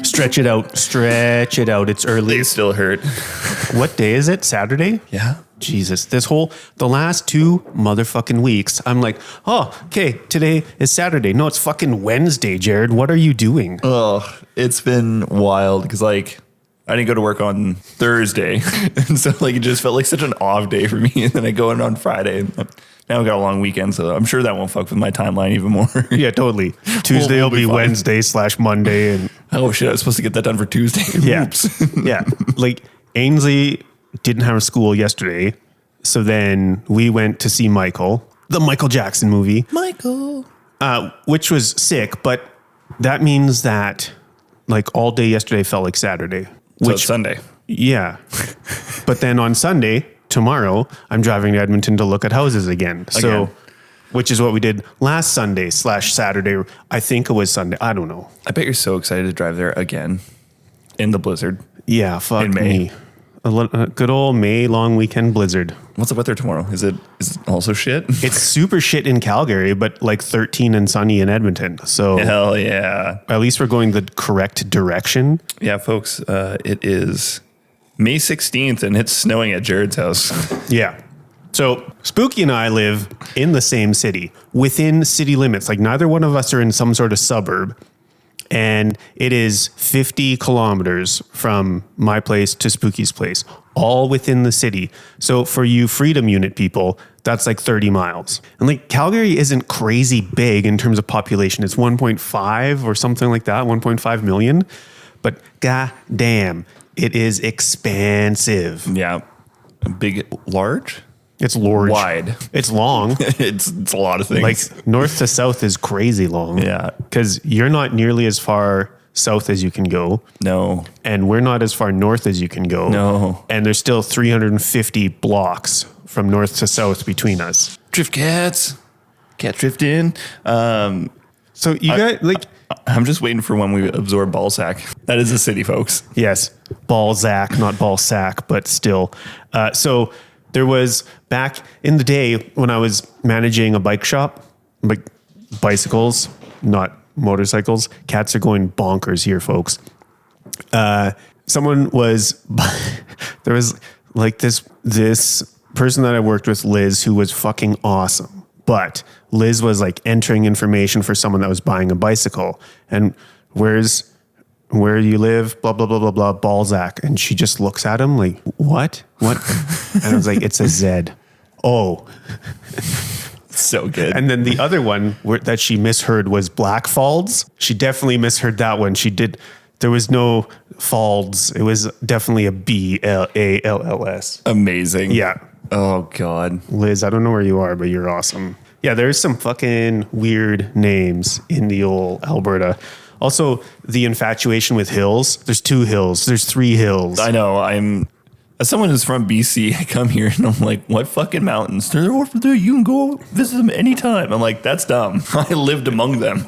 Stretch it out. Stretch it out. It's early. They still hurt. What day is it? Saturday? Yeah. Jesus. The last 2 motherfucking weeks, I'm like, oh, okay, today is Saturday. No, it's fucking Wednesday, Jared. What are you doing? Oh, it's been wild because like I didn't go to work on Thursday. And so like it just felt like such an off day for me. And then I go in on Friday. And now I've got a long weekend, so I'm sure that won't fuck with my timeline even more. Yeah, totally. Tuesday will be Wednesday / Monday. And oh shit, I was supposed to get that done for Tuesday. Yeah. Oops. Yeah. Like Ainsley didn't have school yesterday. So then we went to see Michael, the Michael Jackson movie. Michael. Which was sick, but that means that like all day yesterday felt like Saturday. So it's Sunday. Yeah. But then on Sunday, tomorrow, I'm driving to Edmonton to look at houses again. So, which is what we did last Sunday / Saturday. I think it was Sunday. I don't know. I bet you're so excited to drive there again in the blizzard. Yeah, fuck In May. me. A good old May long weekend blizzard. What's the weather tomorrow? Is it also shit? It's super shit in Calgary, but like 13 and sunny in Edmonton. So Hell yeah. at least we're going the correct direction. Yeah, folks, it is May 16th and it's snowing at Jared's house. Yeah. So Spooky and I live in the same city, within city limits. Like neither one of us are in some sort of suburb. And it is 50 kilometers from my place to Spooky's place, all within the city. So for you Freedom Unit people, that's like 30 miles. And like Calgary isn't crazy big in terms of population. It's 1.5 or something like that, 1.5 million. But god damn, it is expansive. Yeah. Large? It's large. Wide. It's long. It's a lot of things. Like north to south is crazy long. Yeah. Because you're not nearly as far south as you can go. No. And we're not as far north as you can go. No. And there's still 350 blocks from north to south between us. Drift cats. Cat drift in. So you got like... I'm just waiting for when we absorb Balzac. That is a city, folks. Yes. Balzac, not Balsac, but still. So there was back in the day when I was managing a bike shop, like bicycles, not motorcycles. Cats are going bonkers here, folks. Someone was, there was like this person that I worked with, Liz, who was fucking awesome. But Liz was like entering information for someone that was buying a bicycle. And where you live, blah, blah, blah, blah, blah, Balzac. And she just looks at him like, what? And I was like, it's a Z. Oh. So good. And then the other one that she misheard was Blackfalds. She definitely misheard that one. There was no Falds. It was definitely a Ballalls. Amazing. Yeah. Oh, God. Liz, I don't know where you are, but you're awesome. Yeah, there's some fucking weird names in the old Alberta. Also, the infatuation with hills. There's 2 hills. There's 3 hills. I know. As someone who's from BC, I come here and I'm like, what fucking mountains? They're over there. You can go visit them anytime. I'm like, that's dumb. I lived among them.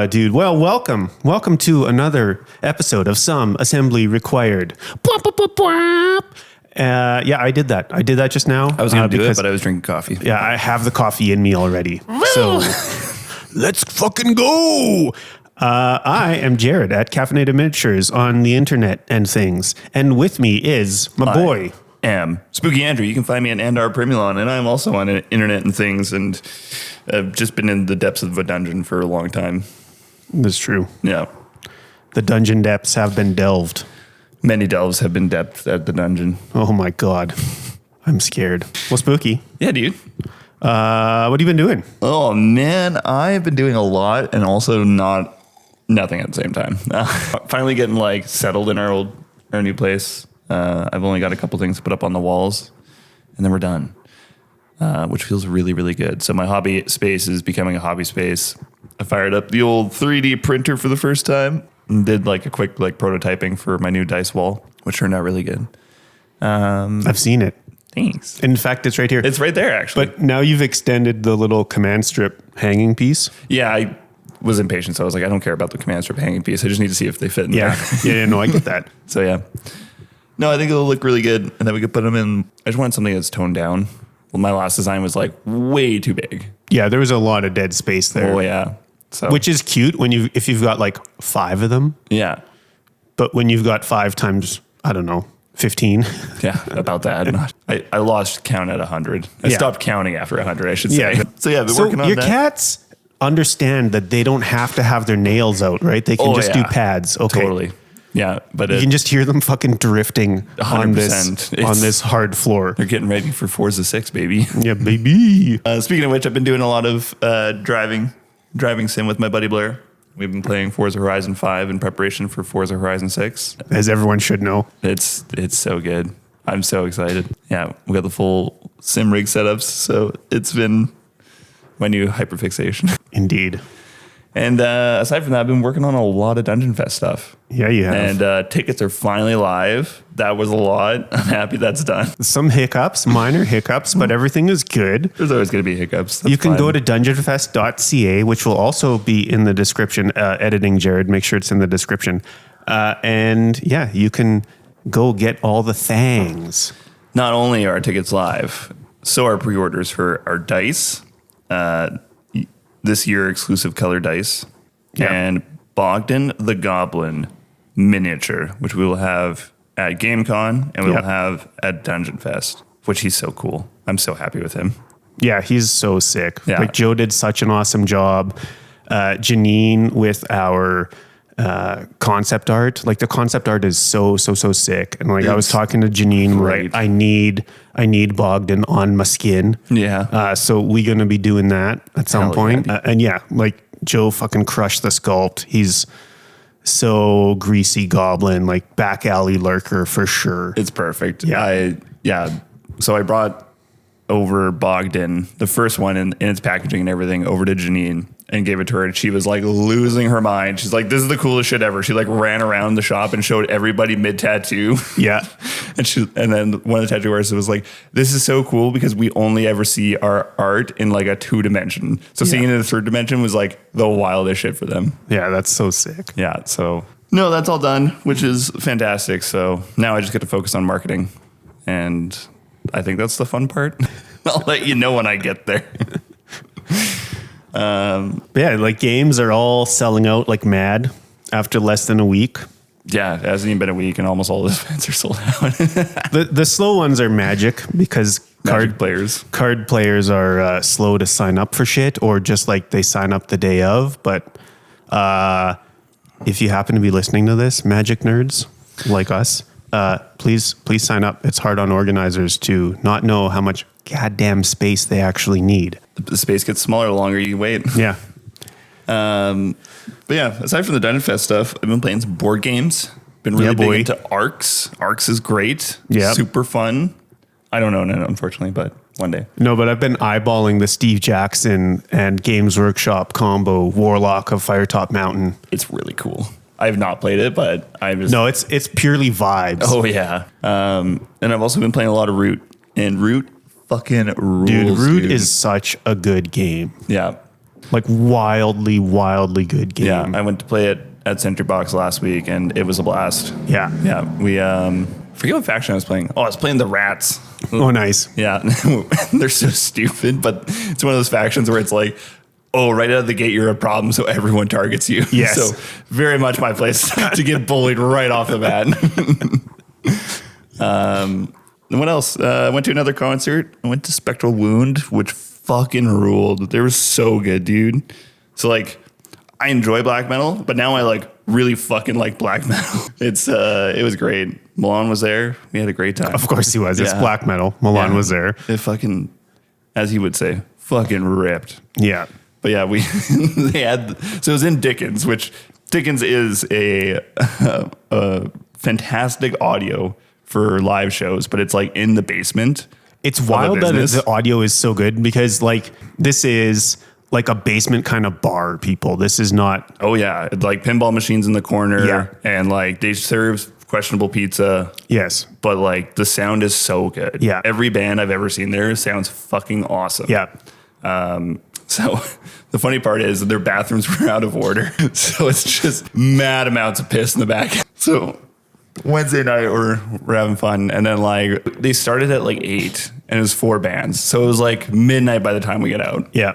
Dude. Well, welcome. Welcome to another episode of Some Assembly Required. Yeah, I did that. I did that just now. I was going to do it, but I was drinking coffee. Yeah, I have the coffee in me already. So let's fucking go. I am Jared at Caffeinated Miniatures on the internet and things. And with me is my boy. Am Spooky Andrew. You can find me at Andar Primulon, and I'm also on internet and things, and I've just been in the depths of a dungeon for a long time. That's true. Yeah. The dungeon depths have been delved. Many delves have been depthed at the dungeon. Oh my God. I'm scared. Well, Spooky. Yeah, dude. What have you been doing? Oh, man. I have been doing a lot and also nothing at the same time. Finally getting like settled in our new place. I've only got a couple things to put up on the walls and then we're done, which feels really, really good. So my hobby space is becoming a hobby space. I fired up the old 3D printer for the first time and did like a quick like prototyping for my new dice wall, which turned out really good. I've seen it. Thanks. In fact, it's right here. It's right there, actually. But now you've extended the little command strip hanging piece. Yeah, I was impatient, so I was like, I don't care about the command strip hanging piece. I just need to see if they fit in there. Yeah, no, I get that. So, yeah. No, I think it'll look really good, and then we could put them in. I just want something that's toned down my last design was like way too big. Yeah, there was a lot of dead space there. Oh yeah. So Which is cute if you've got like 5 of them, yeah. but when you've got 5 times, I don't know, 15. Yeah, about that. I lost count at 100. I Yeah. stopped counting after 100, I should say. Yeah. So yeah, I've been So working on your that. cats understand that they don't have to have their nails out, right? They can Oh, just yeah. do pads. Okay. Totally. Yeah, but You can just hear them fucking drifting on 100%. this hard floor. they're getting ready for Forza 6, baby. Yeah, baby. Speaking of which, I've been doing a lot of driving sim with my buddy Blair. We've been playing Forza Horizon 5 in preparation for Forza Horizon 6. As everyone should know. It's so good. I'm so excited. Yeah, we got the full sim rig setups, so it's been my new hyperfixation. Indeed. And aside from that, I've been working on a lot of Dungeon Fest stuff. Yeah, you have. And tickets are finally live. That was a lot. I'm happy that's done. Some hiccups, minor hiccups, but everything is good. There's always going to be hiccups. That's You can fine. go to dungeonfest.ca, which will also be in the description. Editing Jared, make sure it's in the description. And yeah, you can go get all the things. Not only are our tickets live, so are pre-orders for our dice. This year, exclusive color dice. Yeah. And Bogdan the Goblin miniature, which we will have at GameCon and we will Yeah. have at Dungeon Fest, which he's so cool. I'm so happy with him. Yeah, he's so sick. Yeah. Like Joe did such an awesome job. Janine with our concept art. Like the concept art is so sick. And like I was It's talking to Janine, great. like I need Bogdan on my skin. Yeah. So we're gonna be doing that at some Hell point. yeah. And yeah, like Joe fucking crushed the sculpt. He's so greasy goblin, like back alley lurker for sure. It's perfect. Yeah. So I brought over Bogdan, the first one in its packaging and everything, over to Janine and gave it to her. And she was like losing her mind. She's like, this is the coolest shit ever. She like ran around the shop and showed everybody mid tattoo. Yeah. And then one of the tattoo artists was like, this is so cool because we only ever see our art in like a 2-dimension. So seeing it in a 3rd dimension was like the wildest shit for them. Yeah, that's so sick. Yeah. So no, that's all done, which is fantastic. So now I just get to focus on marketing. And I think that's the fun part. I'll let you know when I get there. But yeah, like games are all selling out like mad after less than a week. Yeah, it hasn't even been a week and almost all the events are sold out. The slow ones are magic because Magic players. card players are slow to sign up for shit, or just like they sign up the day of. But if you happen to be listening to this, Magic nerds like us, please sign up. It's hard on organizers to not know how much goddamn space they actually need. The space gets smaller the longer you wait. Yeah. But yeah, aside from the Dungeon Fest stuff, I've been playing some board games. Been really Yeah, big boy. into Arcs. Arcs is great. Yep. Super fun. I don't own it, unfortunately, but one day. No, but I've been eyeballing the Steve Jackson and Games Workshop combo Warlock of Firetop Mountain. It's really cool. I have not played it, but I'm just... No, it's purely vibes. Oh, yeah. And I've also been playing a lot of Root. And Root fucking rules, Dude, Root is such a good game. Yeah. Like wildly good game. Yeah. I went to play it at Century Box last week, and it was a blast. Yeah. Yeah. We... forget what faction I was playing. Oh, I was playing the Rats. Oh, nice. Yeah. They're so stupid, but it's one of those factions where it's like, oh, right out of the gate, you're a problem, so everyone targets you. Yes. So very much my place to get bullied right off the bat. And what else? I went to another concert. I went to Spectral Wound, which fucking ruled. They were so good, dude. So like, I enjoy black metal, but now I like really fucking like black metal. It was great. Milan was there. We had a great time. Of course he was. It's Yeah. black metal. Milan Yeah. was there. It fucking, as he would say, fucking ripped. Yeah. But yeah, they had, so it was in Dickens, which Dickens is a fantastic audio for live shows, but it's like in the basement. It's wild that business. the audio is so good because like this is like a basement kind of bar, people. This is not. Oh yeah. It's like pinball machines in the corner, Yeah. and like they serve questionable pizza, Yes. but like the sound is so good. Yeah. Every band I've ever seen there sounds fucking awesome. Yeah. So the funny part is that their bathrooms were out of order. So it's just mad amounts of piss in the back. So Wednesday night we're having fun, and then like they started at like 8, and it was 4 bands, so it was like midnight by the time we get out. Yeah.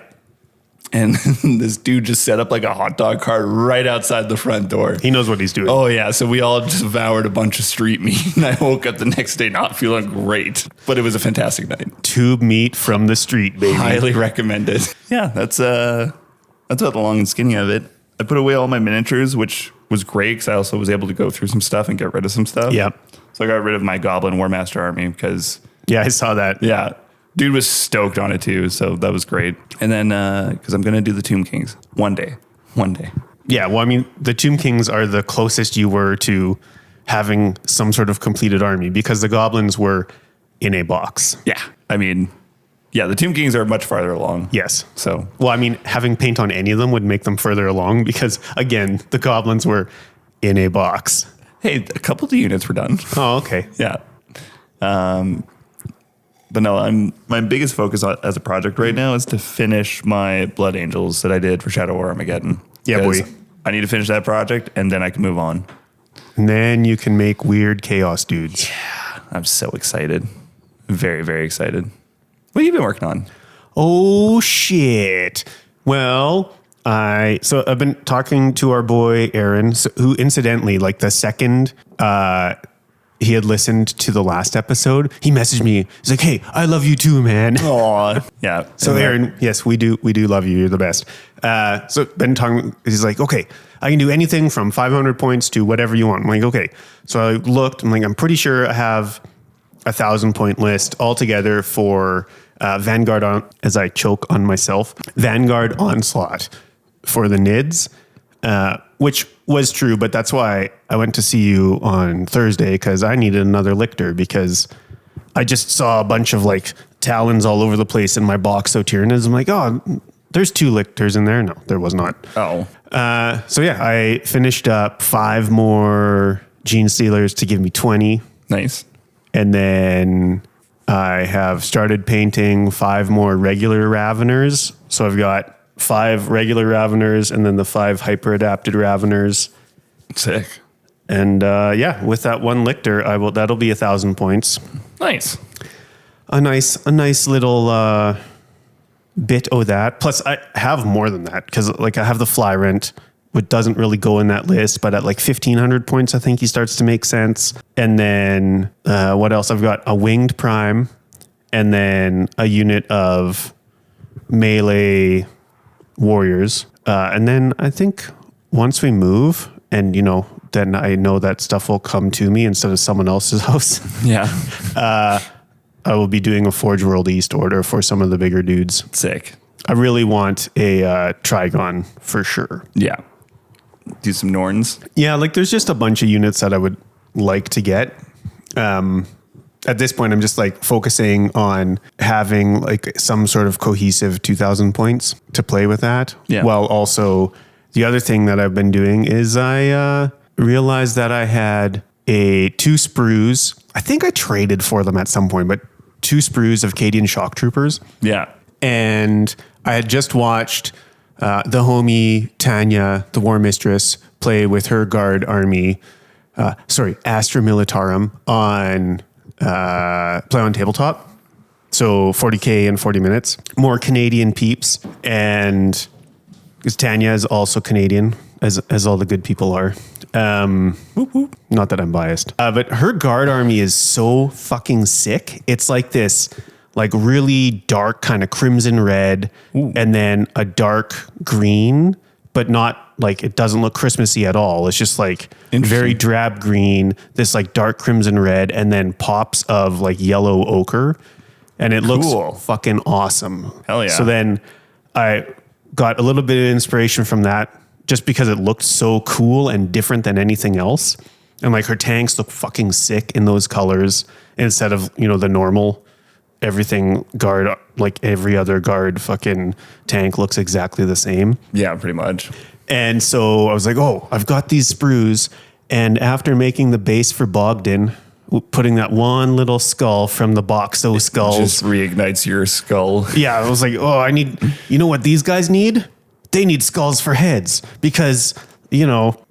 And this dude just set up like a hot dog cart right outside the front door. He knows what he's doing. Oh yeah, so we all just devoured a bunch of street meat, and I woke up the next day not feeling great, but it was a fantastic night. Tube meat from the street, baby. Highly recommended. Yeah, that's about the long and skinny of it. I put away all my miniatures, which was great because I also was able to go through some stuff and get rid of some stuff. Yeah. So I got rid of my Goblin War Master army because Yeah, I saw that. yeah, dude was stoked on it too, so that was great. And then because I'm gonna do the Tomb Kings one day. Yeah, well, I mean, the Tomb Kings are the closest you were to having some sort of completed army because the goblins were in a box. Yeah, I mean, yeah, the Tomb Kings are much farther along. Yes. So Well, I mean, having paint on any of them would make them further along because, again, the goblins were in a box. hey, a couple of the units were done. Oh, okay. Yeah. But no, my biggest focus as a project right now is to finish my Blood Angels that I did for Shadow War Armageddon. Yeah, boy. I need to finish that project and then I can move on. And then you can make weird chaos dudes. I'm so excited. Very, very excited. What have you been working on? Oh, shit. Well, I've been talking to our boy, Aaron, who incidentally, like the second he had listened to the last episode, he messaged me. He's like, hey, I love you too, man. Aw. Yeah. So Aaron, yes, we do love you. You're the best. So been talking, he's like, okay, I can do anything from 500 points to whatever you want. I'm like, okay. So I looked, I'm like, I'm pretty sure I have 1,000-point list altogether for Vanguard as I choke on myself, Vanguard Onslaught for the NIDS, which was true, but that's why I went to see you on Thursday because I needed another lictor because I just saw a bunch of like talons all over the place in my box of Tyranids. I'm like, oh, there's 2 lictors in there. No, there was not. Oh. So yeah, I finished up 5 more Gene Stealers to give me 20. Nice. And then I have started painting 5 more regular Raveners. So I've got 5 regular Raveners and then the 5 hyper adapted Raveners. Sick. And yeah, with that one lictor, that'll be 1,000 points. Nice. A nice little bit of that. Plus I have more than that because like I have the Flyrant, which doesn't really go in that list, but at like 1,500 points, I think he starts to make sense. And then what else? I've got a Winged Prime and then a unit of melee warriors. And then I think once we move and, then I know that stuff will come to me instead of someone else's house. Yeah. I will be doing a Forge World East order for some of the bigger dudes. Sick. I really want a Trigon for sure. Yeah. Do some Norns. Yeah, like there's just a bunch of units that I would like to get. At this point, I'm just like focusing on having like some sort of cohesive 2,000 points to play with that. Yeah. While also the other thing that I've been doing is I realized that I had 2 sprues. I think I traded for them at some point, but 2 sprues of Cadian Shock Troopers. Yeah. And I had just watched the homie Tanya, the War Mistress, play with her guard army, Astra Militarum on play on tabletop. So 40K in 40 minutes. More Canadian peeps. And because Tanya is also Canadian, as all the good people are. Whoop, whoop. Not that I'm biased. But her guard army is so fucking sick. It's like this like really dark kind of crimson red. Ooh. And then a dark green, but not like it doesn't look Christmassy at all. It's just like very drab green, this like dark crimson red, and then pops of like yellow ochre. And it looks fucking awesome. Hell yeah. So then I got a little bit of inspiration from that just because it looked so cool and different than anything else. And like her tanks look fucking sick in those colors instead of, the normal everything guard, like every other guard fucking tank looks exactly the same. Yeah, pretty much. And so I was like, oh, I've got these sprues. And after making the base for Bogdan, putting that one little skull from the Boxo skulls. Just reignites your skull. Yeah, I was like, oh, I need, you know what these guys need? They need skulls for heads because,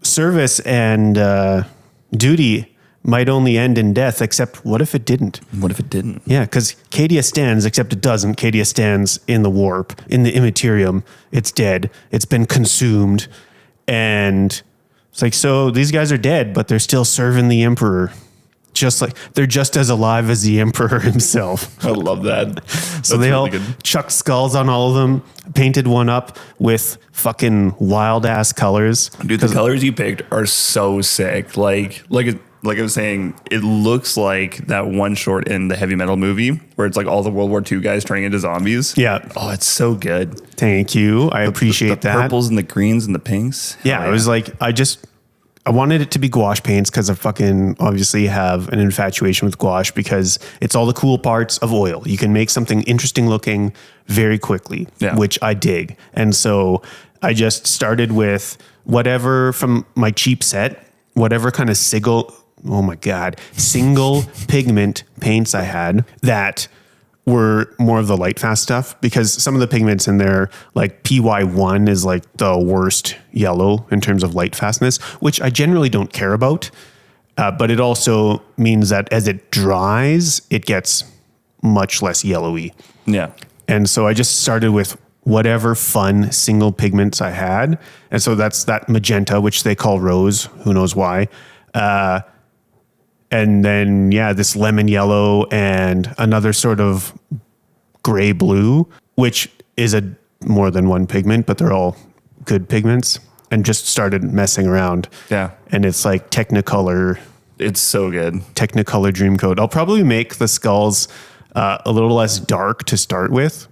service and duty might only end in death, except what if it didn't? What if it didn't? Yeah, because Cadia stands, except it doesn't. Cadia stands in the warp, in the immaterium. It's dead. It's been consumed. And it's like, so these guys are dead, but they're still serving the Emperor. Just like they're just as alive as the Emperor himself. I love that. So they all chucked skulls on all of them, painted one up with fucking wild ass colors. Dude, the colors you picked are so sick. Like I was saying, it looks like that one short in the Heavy Metal movie where it's like all the World War II guys turning into zombies. Yeah. Oh, it's so good. Thank you. I appreciate the that. Purples and the greens and the pinks. Yeah, I was like, I wanted it to be gouache paints because I fucking obviously have an infatuation with gouache because it's all the cool parts of oil. You can make something interesting looking very quickly, which I dig. And so I just started with whatever from my cheap set, whatever kind of single pigment paints I had that were more of the light fast stuff, because some of the pigments in there, like PY1 is like the worst yellow in terms of light fastness, which I generally don't care about. But it also means that as it dries, it gets much less yellowy. Yeah. And so I just started with whatever fun single pigments I had. And so that's that magenta, which they call rose, who knows why. And then, this lemon yellow and another sort of gray blue, which is a more than one pigment, but they're all good pigments, and just started messing around. Yeah. And it's like Technicolor. It's so good. Technicolor Dreamcoat. I'll probably make the skulls a little less dark to start with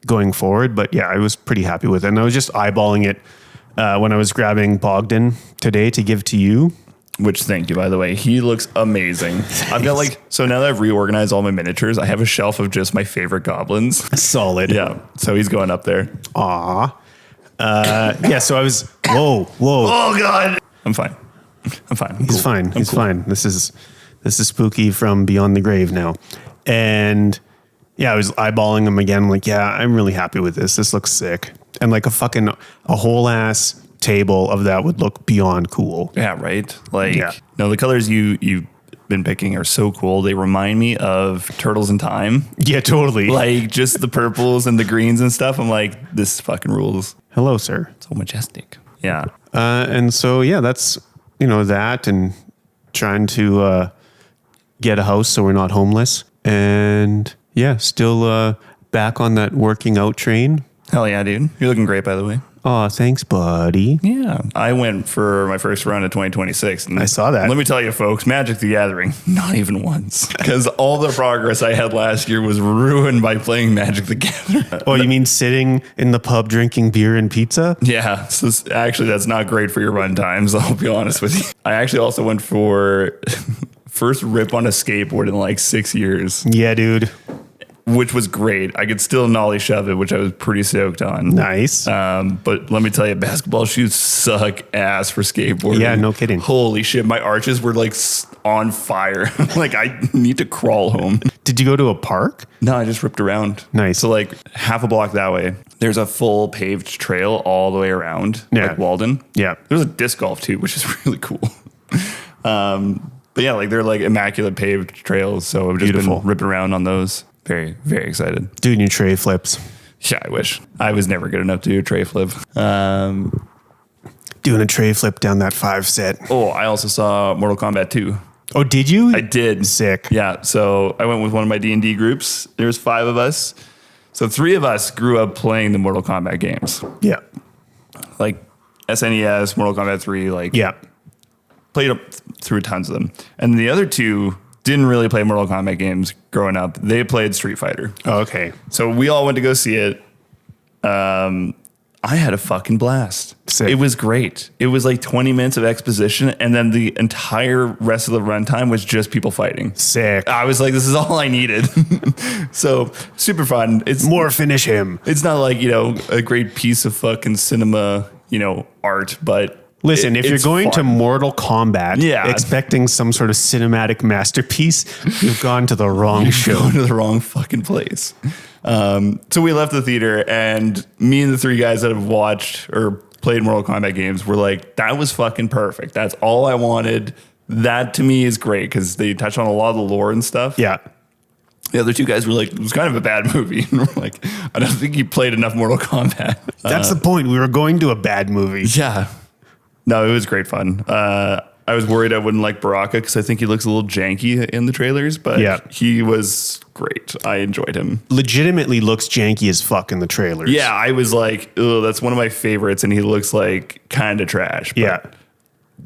going forward. But yeah, I was pretty happy with it. And I was just eyeballing it when I was grabbing Bogdan today to give to you. Which, thank you, by the way. He looks amazing. I've got so now that I've reorganized all my miniatures, I have a shelf of just my favorite goblins. Solid. Yeah. So he's going up there. Aw. So I was, whoa. Oh, God. I'm fine. He's fine. He's fine. This is Spooky from Beyond the Grave now. And I was eyeballing him again. I'm like, I'm really happy with this. This looks sick. And like a whole ass table of that would look beyond cool. Yeah, right. No, the colors you've been picking are so cool. They remind me of Turtles in Time. Yeah, totally. Like just the purples and the greens and stuff. I'm like, this fucking rules. Hello, sir. So majestic. Yeah. And so that's that, and trying to get a house so we're not homeless, and still back on that working out train. Hell yeah, dude. You're looking great, by the way. Oh, thanks, buddy. Yeah. I went for my first round of 2026. And I saw that. Let me tell you, folks, Magic the Gathering, not even once. Because all the progress I had last year was ruined by playing Magic the Gathering. Oh, you mean sitting in the pub drinking beer and pizza? Yeah. So actually, that's not great for your run times, I'll be honest with you. I actually also went for first rip on a skateboard in like 6 years. Yeah, dude. Which was great. I could still nollie shove it, which I was pretty stoked on. Nice. But let me tell you, basketball shoes suck ass for skateboarding. Yeah, no kidding. Holy shit. My arches were like on fire. Like I need to crawl home. Did you go to a park? No, I just ripped around. Nice. So like half a block that way, there's a full paved trail all the way around, like Walden. Yeah. There's a disc golf too, which is really cool. But yeah, like they're like immaculate paved trails. So I've just been ripping around on those. Very, very excited. Doing your tray flips. Yeah, I wish. I was never good enough to do a tray flip. Doing a tray flip down that 5 set. Oh, I also saw Mortal Kombat 2. Oh, did you? I did. Sick. Yeah, so I went with one of my D&D groups. There's 5 of us. So 3 of us grew up playing the Mortal Kombat games. Yeah. Like SNES, Mortal Kombat 3, played up through tons of them. And the other 2 didn't really play Mortal Kombat games growing up. They played Street Fighter. Oh, okay. So we all went to go see it. I had a fucking blast. Sick. It was great. It was like 20 minutes of exposition, and then the entire rest of the runtime was just people fighting. Sick. I was like, this is all I needed. So super fun. It's more finish him. It's not like, a great piece of fucking cinema, art, but listen, if you're going to Mortal Kombat expecting some sort of cinematic masterpiece, you've gone to the wrong show. Going to the wrong fucking place. So we left the theater, and me and the 3 guys that have watched or played Mortal Kombat games were like, that was fucking perfect. That's all I wanted. That to me is great because they touch on a lot of the lore and stuff. Yeah. The other two guys were like, it was kind of a bad movie. And we're like, I don't think you played enough Mortal Kombat. That's the point. We were going to a bad movie. Yeah. No, it was great fun. I was worried I wouldn't like Baraka because I think he looks a little janky in the trailers, but he was great. I enjoyed him. Legitimately looks janky as fuck in the trailers. Yeah, I was like, oh, that's one of my favorites, and he looks like kind of trash. But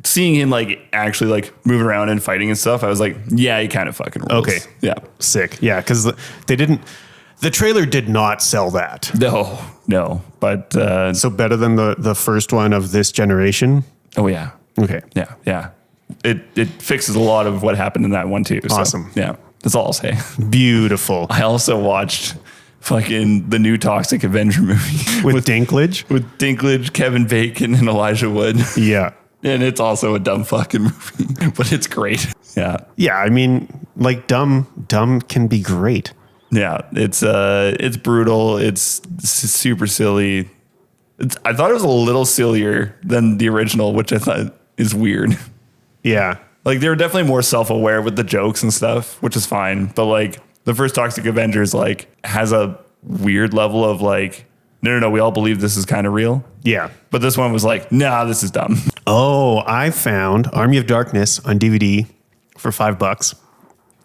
seeing him like actually like moving around and fighting and stuff, I was like, yeah, he kind of fucking rules. Okay. Yeah. Sick. Yeah, because the trailer did not sell that. No. But so better than the first one of this generation. Oh yeah. Okay. Yeah. It fixes a lot of what happened in that one too. Awesome. So, yeah. That's all I'll say. Beautiful. I also watched fucking the new Toxic Avenger movie with Dinklage, Kevin Bacon, and Elijah Wood. Yeah. And it's also a dumb fucking movie, but it's great. Yeah. Yeah. I mean, like dumb can be great. Yeah. It's brutal. It's super silly. I thought it was a little sillier than the original, which I thought is weird. Yeah. Like they were definitely more self-aware with the jokes and stuff, which is fine. But like the first Toxic Avengers like has a weird level of like, no, we all believe this is kind of real. Yeah. But this one was like, nah, this is dumb. Oh, I found Army of Darkness on DVD for $5.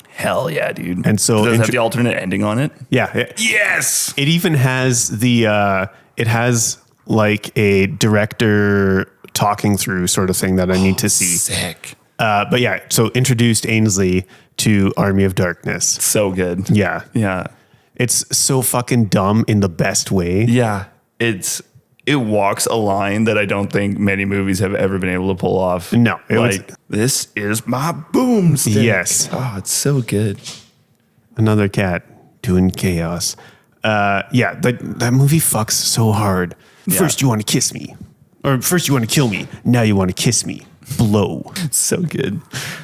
Hell yeah, dude. And so does it have the alternate ending on it? Yeah. Yes. It even has it has like a director talking through sort of thing that I need to see. Sick. But yeah, so introduced Ainsley to Army of Darkness. So good. Yeah. Yeah. It's so fucking dumb in the best way. Yeah. It walks a line that I don't think many movies have ever been able to pull off. No. This is my boomstick. Yes. Oh, it's so good. Another cat doing chaos. Yeah, that movie fucks so hard. Yeah. First you want to kiss me. Or first you want to kill me. Now you want to kiss me. Blow. It's so good.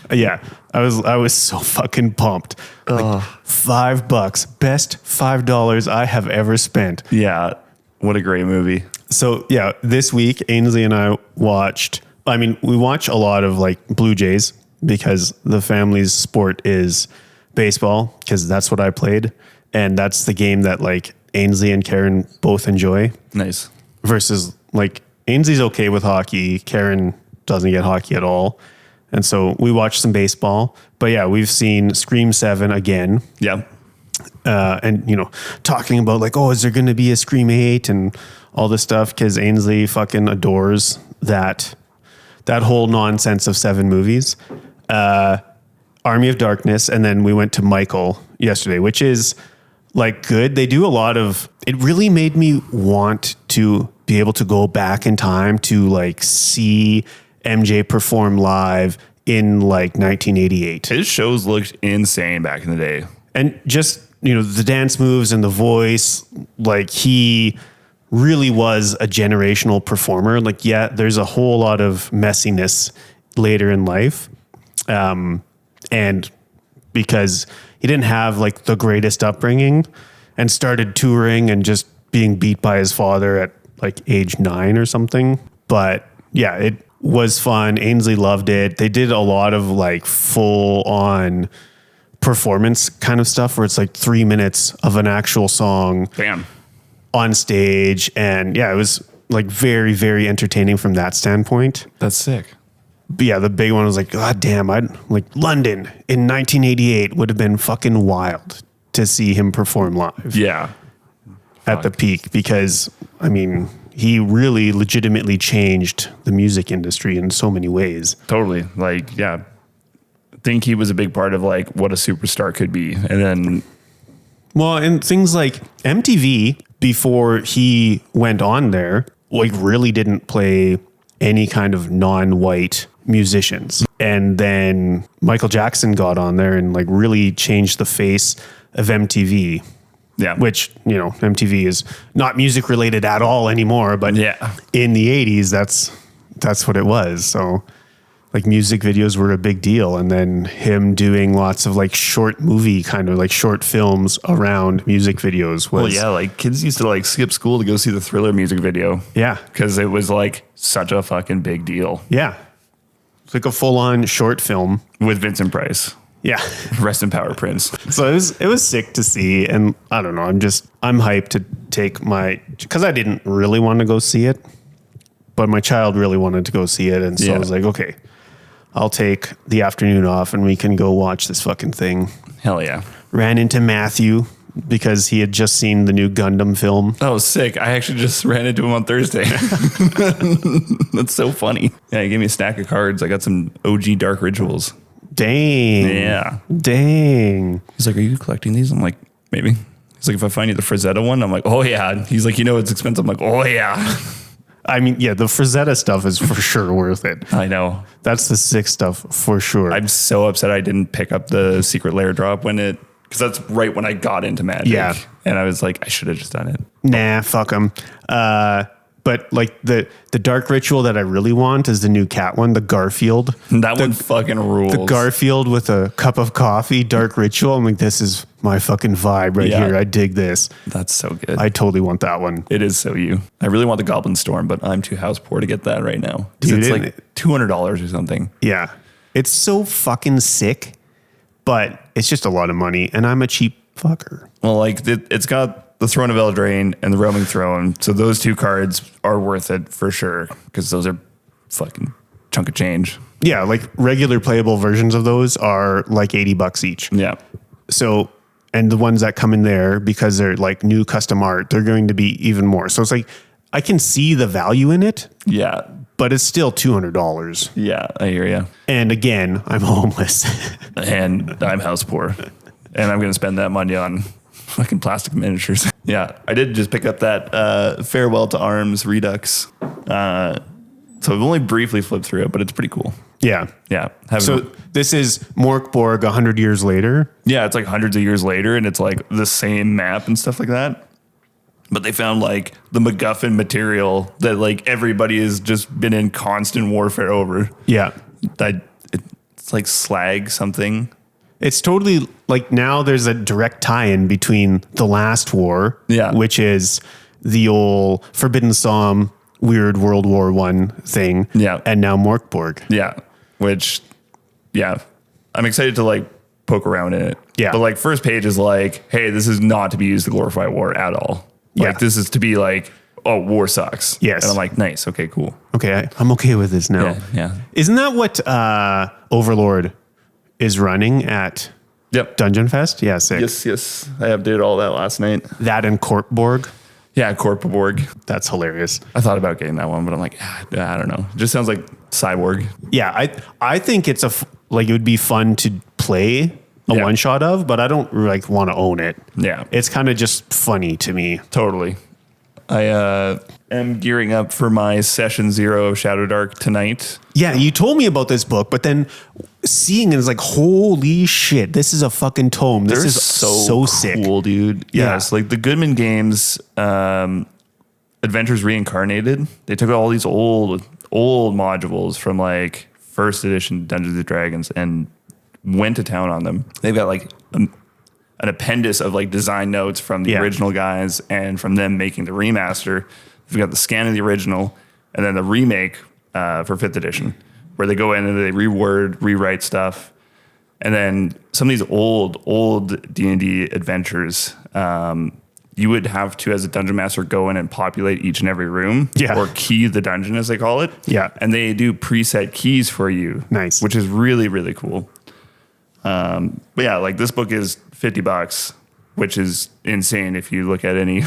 Yeah. I was so fucking pumped. Like $5. Best $5 I have ever spent. Yeah. What a great movie. So yeah, this week Ainsley and I we watch a lot of like Blue Jays because the family's sport is baseball because that's what I played. And that's the game that like Ainsley and Karen both enjoy. Nice. Versus like Ainsley's okay with hockey. Karen doesn't get hockey at all. And so we watched some baseball. But yeah, we've seen Scream 7 again. Yeah. And, talking about like, oh, is there going to be a Scream 8 and all this stuff? Because Ainsley fucking adores that whole nonsense of 7 movies. Army of Darkness. And then we went to Michael yesterday, which is like good. They do a lot of, it really made me want to be able to go back in time to like see MJ perform live in like 1988. His shows looked insane back in the day. And just, the dance moves and the voice, like he really was a generational performer. Like, yeah, there's a whole lot of messiness later in life. And because he didn't have like the greatest upbringing and started touring and just being beat by his father at like age 9 or something. But yeah, it was fun. Ainsley loved it. They did a lot of like full on performance kind of stuff where it's like 3 minutes of an actual song. Bam. On stage. And yeah, it was like very, very entertaining from that standpoint. That's sick. But yeah, the big one was like, God damn, I'd like London in 1988 would have been fucking wild to see him perform live. Yeah. At the peak, because I mean, he really legitimately changed the music industry in so many ways. Totally. Like, yeah. I think he was a big part of like what a superstar could be. And then, well, and things like MTV before he went on there, like really didn't play any kind of non-white musicians. And then Michael Jackson got on there and like really changed the face of MTV. Yeah. Which, MTV is not music related at all anymore, but yeah, in the 80s, that's what it was. So like music videos were a big deal. And then him doing lots of like short movie kind of like short films around music videos was. Well, yeah, like kids used to like skip school to go see the Thriller music video. Yeah. Because it was like such a fucking big deal. Yeah. It's like a full-on short film. with Vincent Price. Yeah. Rest in power, Prince. So it was sick to see. And I don't know, I'm hyped to take because I didn't really want to go see it, but my child really wanted to go see it. And so I was like, okay, I'll take the afternoon off and we can go watch this fucking thing. Hell yeah. Ran into Matthew because he had just seen the new Gundam film. Oh, sick. I actually just ran into him on Thursday. That's so funny. Yeah, he gave me a stack of cards. I got some OG Dark Rituals. Dang. Yeah. Dang. He's like, are you collecting these? I'm like, maybe. He's like, if I find you the Frazetta one, I'm like, oh yeah. He's like, it's expensive. I'm like, oh yeah. I mean, yeah, the Frazetta stuff is for sure worth it. I know. That's the sick stuff for sure. I'm so upset I didn't pick up the secret lair drop because that's right when I got into Magic. Yeah. And I was like, I should have just done it. Nah, fuck them. But like the Dark Ritual that I really want is the new cat one, the Garfield. That one fucking rules. The Garfield with a cup of coffee, Dark Ritual. I'm like, this is my fucking vibe right here. I dig this. That's so good. I totally want that one. It is so you. I really want the Goblin Storm, but I'm too house poor to get that right now. Dude, it's like $200 or something. Yeah. It's so fucking sick, but it's just a lot of money, and I'm a cheap fucker. Well, like it's got the Throne of Eldraine and the Roaming Throne. So those two cards are worth it for sure because those are fucking chunk of change. Yeah, like regular playable versions of those are like $80 each. Yeah. So, and the ones that come in there, because they're like new custom art, they're going to be even more. So it's like, I can see the value in it. Yeah. But it's still $200. Yeah, I hear you. And again, I'm homeless. And I'm house poor. And I'm going to spend that money on fucking plastic miniatures. Yeah, I did just pick up that Farewell to Arms Redux. So I've only briefly flipped through it, but it's pretty cool. Yeah. Yeah. So this is Morkborg 100 years later. Yeah, it's like hundreds of years later, and it's like the same map and stuff like that. But they found like the MacGuffin material that like everybody has just been in constant warfare over. Yeah. It's like slag something. It's totally like now there's a direct tie-in between the last war, which is the old Forbidden Psalm, weird World War I thing, and now Morkborg. Yeah, which, I'm excited to like poke around in it. Yeah. But like first page is like, hey, this is not to be used to glorify war at all. Like this is to be like, oh, war sucks. Yes. And I'm like, nice. Okay, cool. Okay. I'm okay with this now. Yeah. Isn't that what Overlord is running at Dungeon Fest? Yeah, sick. Yes. I updated all that last night. That and Corpborg. Yeah, Corpborg. That's hilarious. I thought about getting that one, but I'm like, I don't know. It just sounds like Cyborg. Yeah, I think it's it would be fun to play a one shot of, but I don't like want to own it. Yeah, it's kind of just funny to me. Totally. I am gearing up for my session 0 of Shadow Dark tonight. Yeah, you told me about this book, but then seeing it is like, holy shit, this is a fucking tome. This is so sick. Cool, dude. Yes, like the Goodman Games Adventures Reincarnated. They took all these old modules from like first edition Dungeons and Dragons and went to town on them. They've got like an appendix of like design notes from the original guys and from them making the remaster. We've got the scan of the original and then the remake for 5th edition, where they go in and they rewrite stuff. And then some of these old D&D adventures, you would have to, as a dungeon master, go in and populate each and every room, or key the dungeon, as they call it. Yeah, and they do preset keys for you. Nice, which is really, really cool. But yeah, like this book is $50, which is insane if you look at any.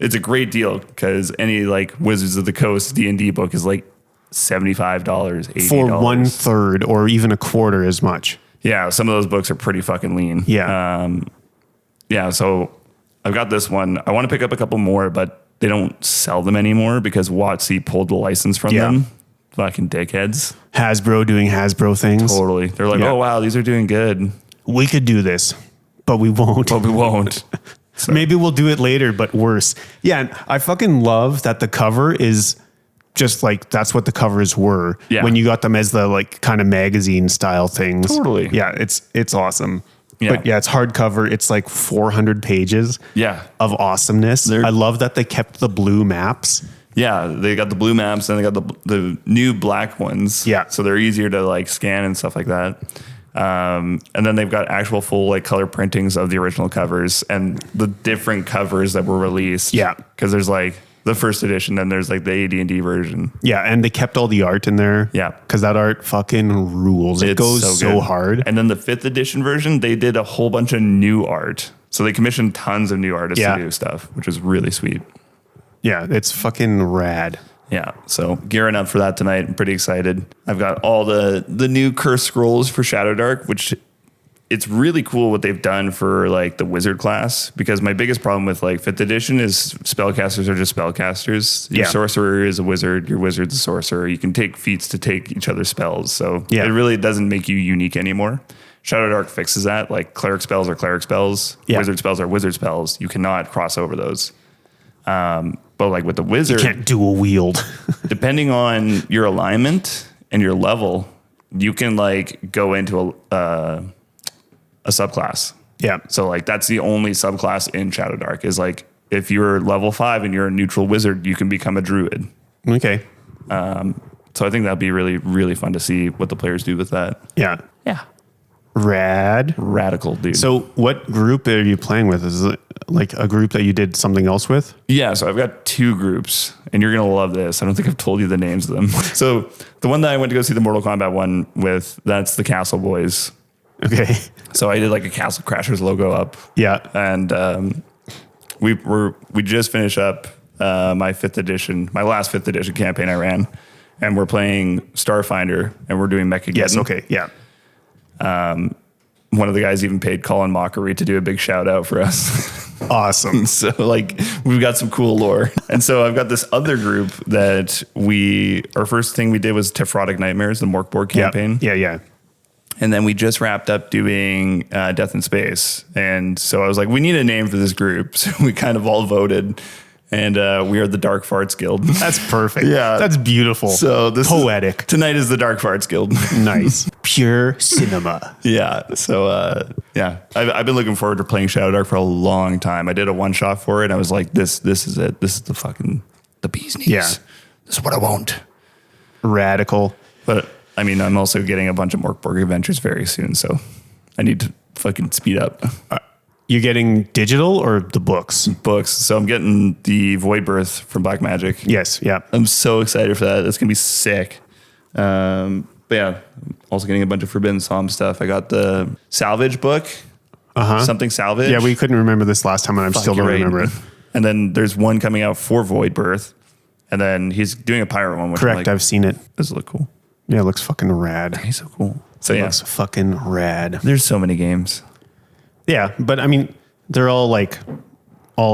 It's a great deal because any like Wizards of the Coast D&D book is like $75, $80 for 1/3 or even a quarter as much. Yeah, some of those books are pretty fucking lean. Yeah. So I've got this one. I want to pick up a couple more, but they don't sell them anymore because WotC pulled the license from them. Fucking dickheads. Hasbro doing Hasbro things. Totally. They're like, oh wow, these are doing good. We could do this, but we won't. So. Maybe we'll do it later, but worse. Yeah, and I fucking love that the cover is just like that's what the covers were when you got them as the like kind of magazine style things. Totally. Yeah, it's awesome. Yeah. But yeah, it's hardcover. It's like 400 pages of awesomeness. I love that they kept the blue maps Yeah, they got the blue maps and they got the new black ones. Yeah. So they're easier to like scan and stuff like that. And then they've got actual full like color printings of the original covers and the different covers that were released. Yeah. Because there's like the first edition, then there's like the AD&D version. Yeah, and they kept all the art in there. Yeah. Because that art fucking rules. It goes so good. hard. And then the 5th edition version, they did a whole bunch of new art. So they commissioned tons of new artists to do stuff, which is really sweet. Yeah, it's fucking rad. Yeah, so gearing up for that tonight. I'm pretty excited. I've got all the new curse scrolls for Shadow Dark, which it's really cool what they've done for like the wizard class, because my biggest problem with like 5th edition is spellcasters are just spellcasters. Your sorcerer is a wizard, your wizard's a sorcerer. You can take feats to take each other's spells. So it really doesn't make you unique anymore. Shadow Dark fixes that. Like cleric spells are cleric spells, wizard spells are wizard spells. You cannot cross over those. But like with the wizard, You can't dual wield. depending on your alignment and your level, you can like go into a subclass. Yeah. So like that's the only subclass in Shadow Dark is like if you're level 5 and you're a neutral wizard, you can become a druid. Okay. So I think that'd be really, really fun to see what the players do with that. Yeah. Yeah. Rad. Radical, dude. So what group are you playing with? Is it like a group that you did something else with? Yeah, so I've got 2 groups, and you're going to love this. I don't think I've told you the names of them. So the one that I went to go see the Mortal Kombat one with, that's the Castle Boys. Okay. So I did like a Castle Crashers logo up. Yeah. And we just finished up my last 5th edition campaign I ran, and we're playing Starfinder, and we're doing Mechageddon. Yes. Okay. Yeah. One of the guys even paid Colin Mockery to do a big shout out for us. Awesome. So like we've got some cool lore. And so I've got this other group that our first thing we did was Tefrotic Nightmares, the Morkborg campaign. Yeah. Yeah. And then we just wrapped up doing Death in Space. And so I was like, we need a name for this group. So we kind of all voted. And we are the Dark Farts Guild. That's perfect. Yeah. That's beautiful. So this poetic. Tonight is the Dark Farts Guild. Nice. Pure cinema. Yeah. So yeah, I've been looking forward to playing Shadow Dark for a long time. I did a one shot for it. And I was like, this is it. This is the bee's knees. Yeah. This is what I want. Radical. But I mean, I'm also getting a bunch of Morkborg adventures very soon. So I need to fucking speed up. You're getting digital or the books? Books. So I'm getting the Void Birth from Black Magic. Yes. Yeah. I'm so excited for that. It's going to be sick. But yeah, also getting a bunch of Forbidden Psalm stuff. I got the Salvage book. Something Salvage. Yeah, we couldn't remember this last time, and I still don't remember it. And then there's one coming out for Void Birth. And then he's doing a pirate one. Which Correct. I've seen it. Does it look cool? Yeah, it looks fucking rad. He's so cool. So It yeah, looks fucking rad. there's so many games. Yeah, but I mean, they're all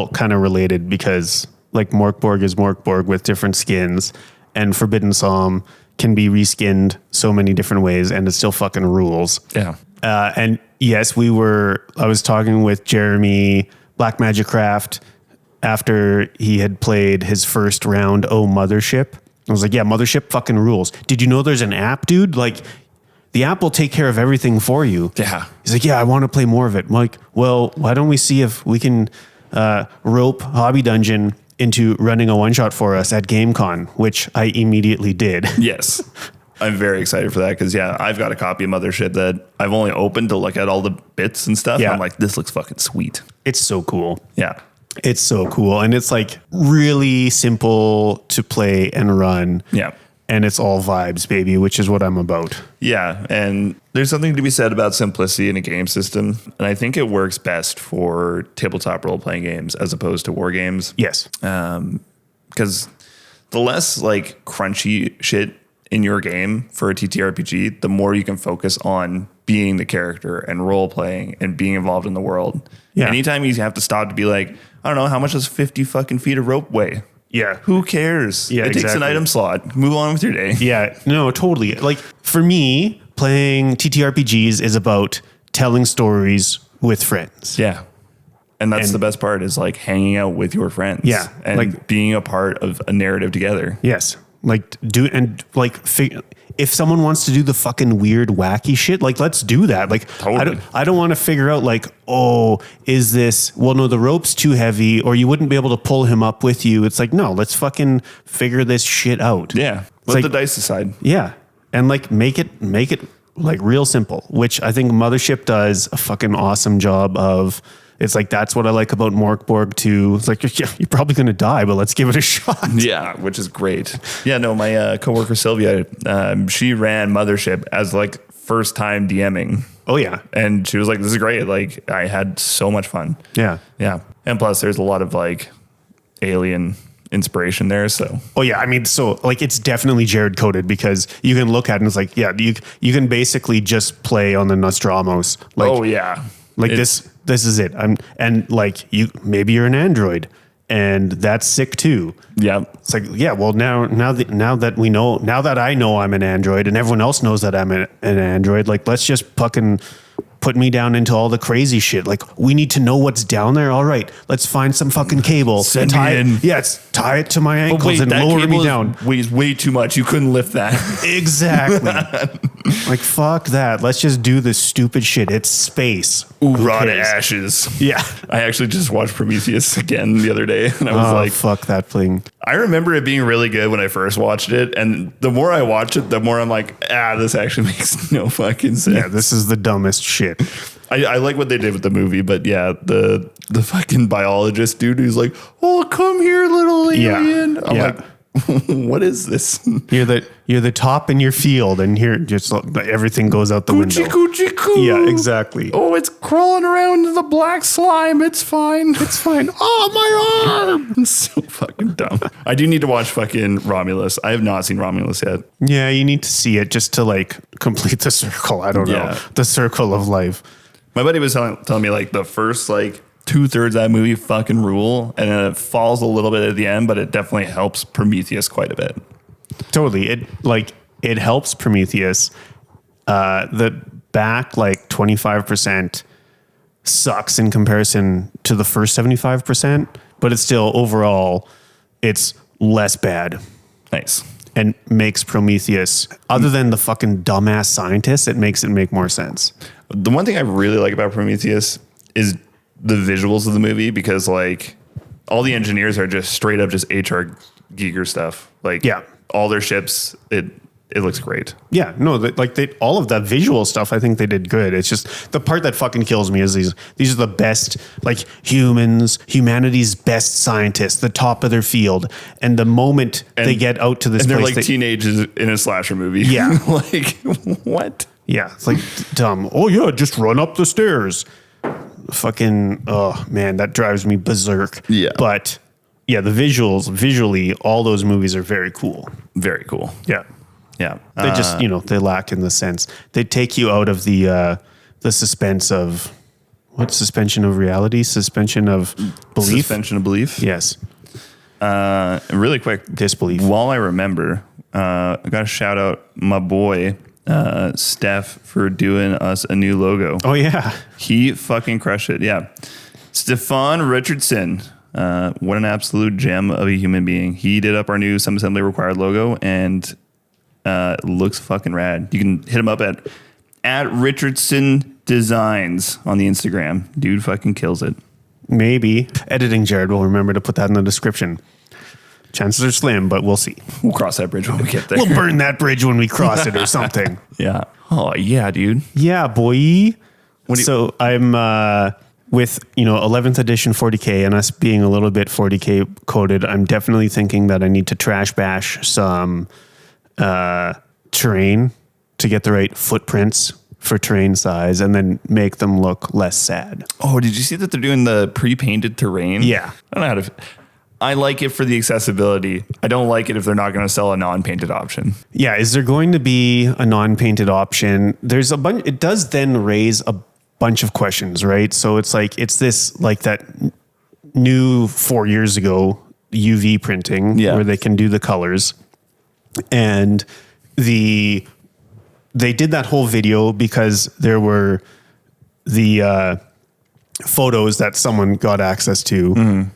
kind of related because like Morkborg is Morkborg with different skins, and Forbidden Psalm can be reskinned so many different ways, and it still fucking rules. Yeah. And yes, I was talking with Jeremy Black Magic Craft after he had played his first round. Oh, Mothership. I was like, yeah, Mothership fucking rules. Did you know there's an app, dude? Like, the app will take care of everything for you. Yeah. He's like, yeah, I want to play more of it. I'm like, well, why don't we see if we can rope Hobby Dungeon into running a one-shot for us at GameCon, which I immediately did. Yes. I'm very excited for that because, yeah, I've got a copy of Mothership that I've only opened to look at all the bits and stuff. Yeah. I'm like, this looks fucking sweet. It's so cool. Yeah. It's so cool. And it's like really simple to play and run. Yeah. And it's all vibes, baby, which is what I'm about. Yeah. And there's something to be said about simplicity in a game system. And I think it works best for tabletop role-playing games as opposed to war games. Yes. Because the less like crunchy shit in your game for a TTRPG, the more you can focus on being the character and role playing and being involved in the world. Yeah. Anytime you have to stop to be like, I don't know, how much does 50 fucking feet of rope weigh? Yeah. Who cares? Yeah, it takes an exactly. item slot. Move on with your day. Yeah, no, totally. Like for me, playing TTRPGs is about telling stories with friends. Yeah. And that's the best part is like hanging out with your friends. Yeah, And like- being a part of a narrative together. Yes. Like if someone wants to do the fucking weird, wacky shit, like let's do that. Like Totally. I don't want to figure out like, oh, is this, well, no, the rope's too heavy or you wouldn't be able to pull him up with you. It's like, no, let's fucking figure this shit out. Yeah. Let like, the dice decide. Yeah. And like make it like real simple, which I think Mothership does a fucking awesome job of. It's like, that's what I like about Morkborg too. It's like, yeah, you're probably going to die, but let's give it a shot. Yeah, which is great. Yeah, no, my coworker Sylvia, she ran Mothership as like first time DMing. Oh yeah. And she was like, this is great. Like I had so much fun. Yeah. Yeah. And plus there's a lot of like alien inspiration there. So, oh yeah. I mean, so like it's definitely Jared coded because you can look at it and it's like, yeah, you can basically just play on the Nostramos. Like, oh yeah. Like this is it. And like maybe you're an android and that's sick too. Yeah. It's like, yeah, well now that I know I'm an android and everyone else knows that I'm an android, like let's just fucking put me down into all the crazy shit. Like we need to know what's down there. All right, let's find some fucking cable. Send me in. Tie it to my ankles and lower me down. Weighs way too much. You couldn't lift that. Exactly. Like fuck that. Let's just do this stupid shit. It's space. Ooh, raw to ashes. Yeah. I actually just watched Prometheus again the other day and I was like, fuck that thing. I remember it being really good when I first watched it. And the more I watch it, the more I'm like, this actually makes no fucking sense. Yeah, this is the dumbest shit. I like what they did with the movie, but yeah, the fucking biologist dude who's like, oh, come here, little alien. I'm like, what is this? You're the top in your field, and here just everything goes out the window. Coochie coo. Yeah, exactly. Oh, it's crawling around in the black slime. It's fine. It's fine. Oh, my arm. It's so fucking dumb. I do need to watch fucking Romulus. I have not seen Romulus yet. Yeah, you need to see it just to like complete the circle. I don't know. The circle of life. My buddy was telling me like the first like 2/3 of that movie fucking rule, and then it falls a little bit at the end, but it definitely helps Prometheus quite a bit. Totally. It helps Prometheus. The back like 25% sucks in comparison to the first 75%, but it's still overall it's less bad. Nice. And makes Prometheus, other than the fucking dumbass scientist, it makes it make more sense. The one thing I really like about Prometheus is the visuals of the movie, because like all the engineers are just straight up just HR geeker stuff. Like all their ships, it looks great. Yeah, no, all of that visual stuff, I think they did good. It's just the part that fucking kills me is these are the best, like humanity's best scientists, the top of their field. And the moment they get out to this and place, they're like teenagers in a slasher movie. Yeah. Like what? Yeah. It's like dumb. Oh yeah, just run up the stairs. Fucking, oh man, that drives me berserk. Yeah. But yeah, the visually, all those movies are very cool. Very cool. Yeah. Yeah. They just, they lack in the sense. They take you out of the suspense of, what, suspension of reality? Suspension of belief? Suspension of belief? Yes. Really quick. Disbelief. While I remember, I got to shout out my boy, Steph, for doing us a new logo. Oh, yeah. He fucking crushed it. Yeah. Stefan Richardson. What an absolute gem of a human being. He did up our new Some Assembly Required logo, and it looks fucking rad. You can hit him up at Richardson Designs on the Instagram. Dude fucking kills it. Maybe editing Jared will remember to put that in the description. Chances are slim, but we'll see. We'll cross that bridge when we get there. We'll burn that bridge when we cross it or something. Yeah. Oh yeah, dude. Yeah, boy. So I'm with 11th edition 40K and us being a little bit 40K coded. I'm definitely thinking that I need to trash bash some terrain to get the right footprints for terrain size and then make them look less sad. Oh, did you see that they're doing the pre-painted terrain? Yeah. I don't know how to... I like it for the accessibility. I don't like it if they're not going to sell a non-painted option. Yeah. Is there going to be a non-painted option? There's a bunch... It does then raise a bunch of questions, right? So it's like, it's this like that new 4 years ago UV printing where they can do the colors. And they did that whole video because there were the photos that someone got access to,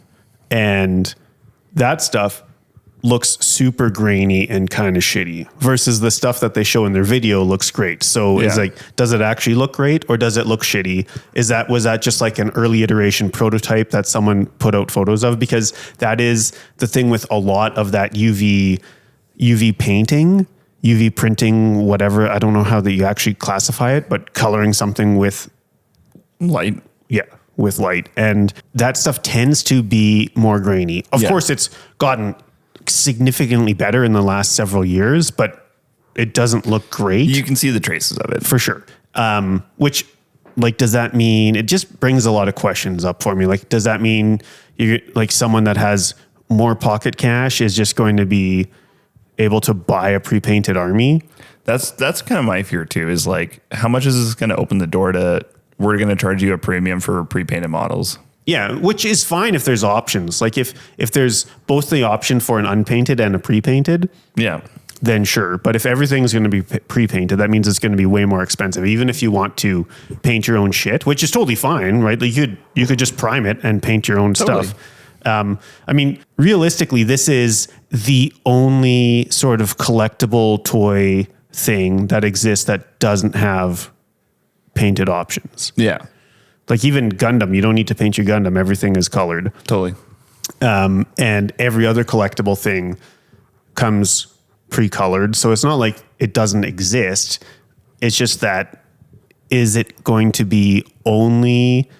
and that stuff looks super grainy and kind of shitty versus the stuff that they show in their video looks great. So it's like, does it actually look great or does it look shitty? Was that just like an early iteration prototype that someone put out photos of? Because that is the thing with a lot of that UV painting, UV printing, whatever. I don't know how that you actually classify it, but coloring something with light. Yeah. With light. And that stuff tends to be more grainy. Of course, it's gotten significantly better in the last several years, but it doesn't look great. You can see the traces of it. For sure. Which, like, does that mean, it just brings a lot of questions up for me. Like, does that mean you're like someone that has more pocket cash is just going to be able to buy a pre-painted army? That's kind of my fear too, is like, how much is this going to open the door to, we're going to charge you a premium for pre-painted models? Yeah, which is fine if there's options. Like if there's both the option for an unpainted and a pre-painted, then sure. But if everything's going to be pre-painted, that means it's going to be way more expensive. Even if you want to paint your own shit, which is totally fine, right? Like you could just prime it and paint your own stuff. I mean, realistically, this is the only sort of collectible toy thing that exists that doesn't have painted options. Yeah. Like even Gundam, you don't need to paint your Gundam. Everything is colored. Totally. And every other collectible thing comes pre-colored. So it's not like it doesn't exist. It's just that, is it going to be only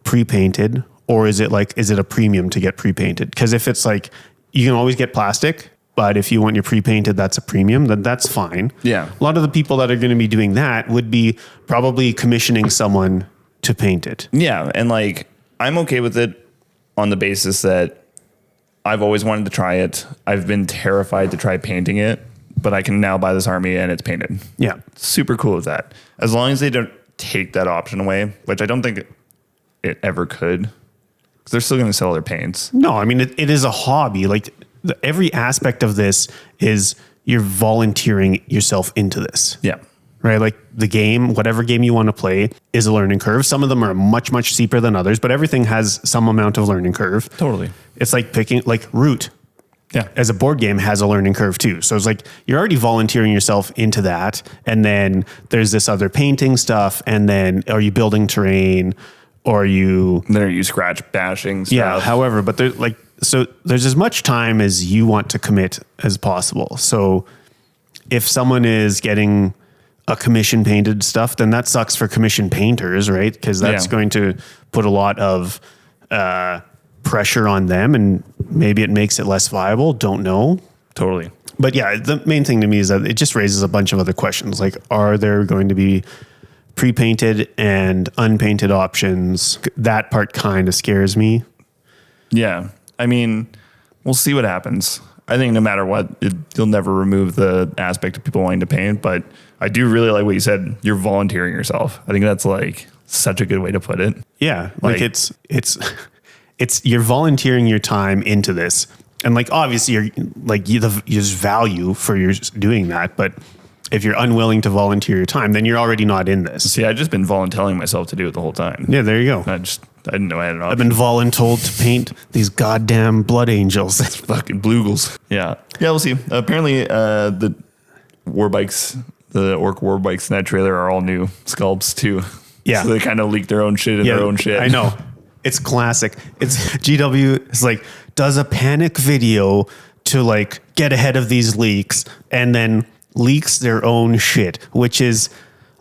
pre-painted or is it a premium to get pre-painted? Because if it's like, you can always get plastic, but if you want your pre-painted, that's a premium, then that's fine. Yeah. A lot of the people that are going to be doing that would be probably commissioning someone to paint it. Yeah. And like, I'm okay with it on the basis that I've always wanted to try it. I've been terrified to try painting it, but I can now buy this army and it's painted. Yeah. Super cool with that. As long as they don't take that option away, which I don't think it ever could, because they're still going to sell their paints. No, I mean, it is a hobby. Like every aspect of this is you're volunteering yourself into this. Yeah. Right? Like the game, whatever game you want to play is a learning curve. Some of them are much, much steeper than others, but everything has some amount of learning curve. Totally. It's like picking, like Root. Yeah. As a board game has a learning curve too. So it's like you're already volunteering yourself into that. And then there's this other painting stuff. And then are you building terrain or are you... Then are you scratch bashing stuff? Yeah. However, but there's like, so there's as much time as you want to commit as possible. So if someone is getting a commission painted stuff, then that sucks for commission painters, right? Because that's going to put a lot of pressure on them and maybe it makes it less viable. Don't know. Totally. But yeah, the main thing to me is that it just raises a bunch of other questions. Like, are there going to be pre-painted and unpainted options? That part kind of scares me. Yeah. I mean, we'll see what happens. I think no matter what, you'll never remove the aspect of people wanting to paint, but I do really like what you said. You're volunteering yourself. I think that's like such a good way to put it. Yeah. Like it's you're volunteering your time into this. And like, obviously you're like, there's value for your doing that. But if you're unwilling to volunteer your time, then you're already not in this. See, I've just been volunteering myself to do it the whole time. Yeah, there you go. I didn't know I had an option. I've been voluntold to paint these goddamn blood angels. That's fucking bloogles. Yeah. Yeah, we'll see. Apparently, the war bikes, the orc war bikes in that trailer are all new sculpts too. Yeah. So they kind of leak their own shit in their own shit. I know. It's classic. It's GW is like, does a panic video to like get ahead of these leaks and then leaks their own shit, which is,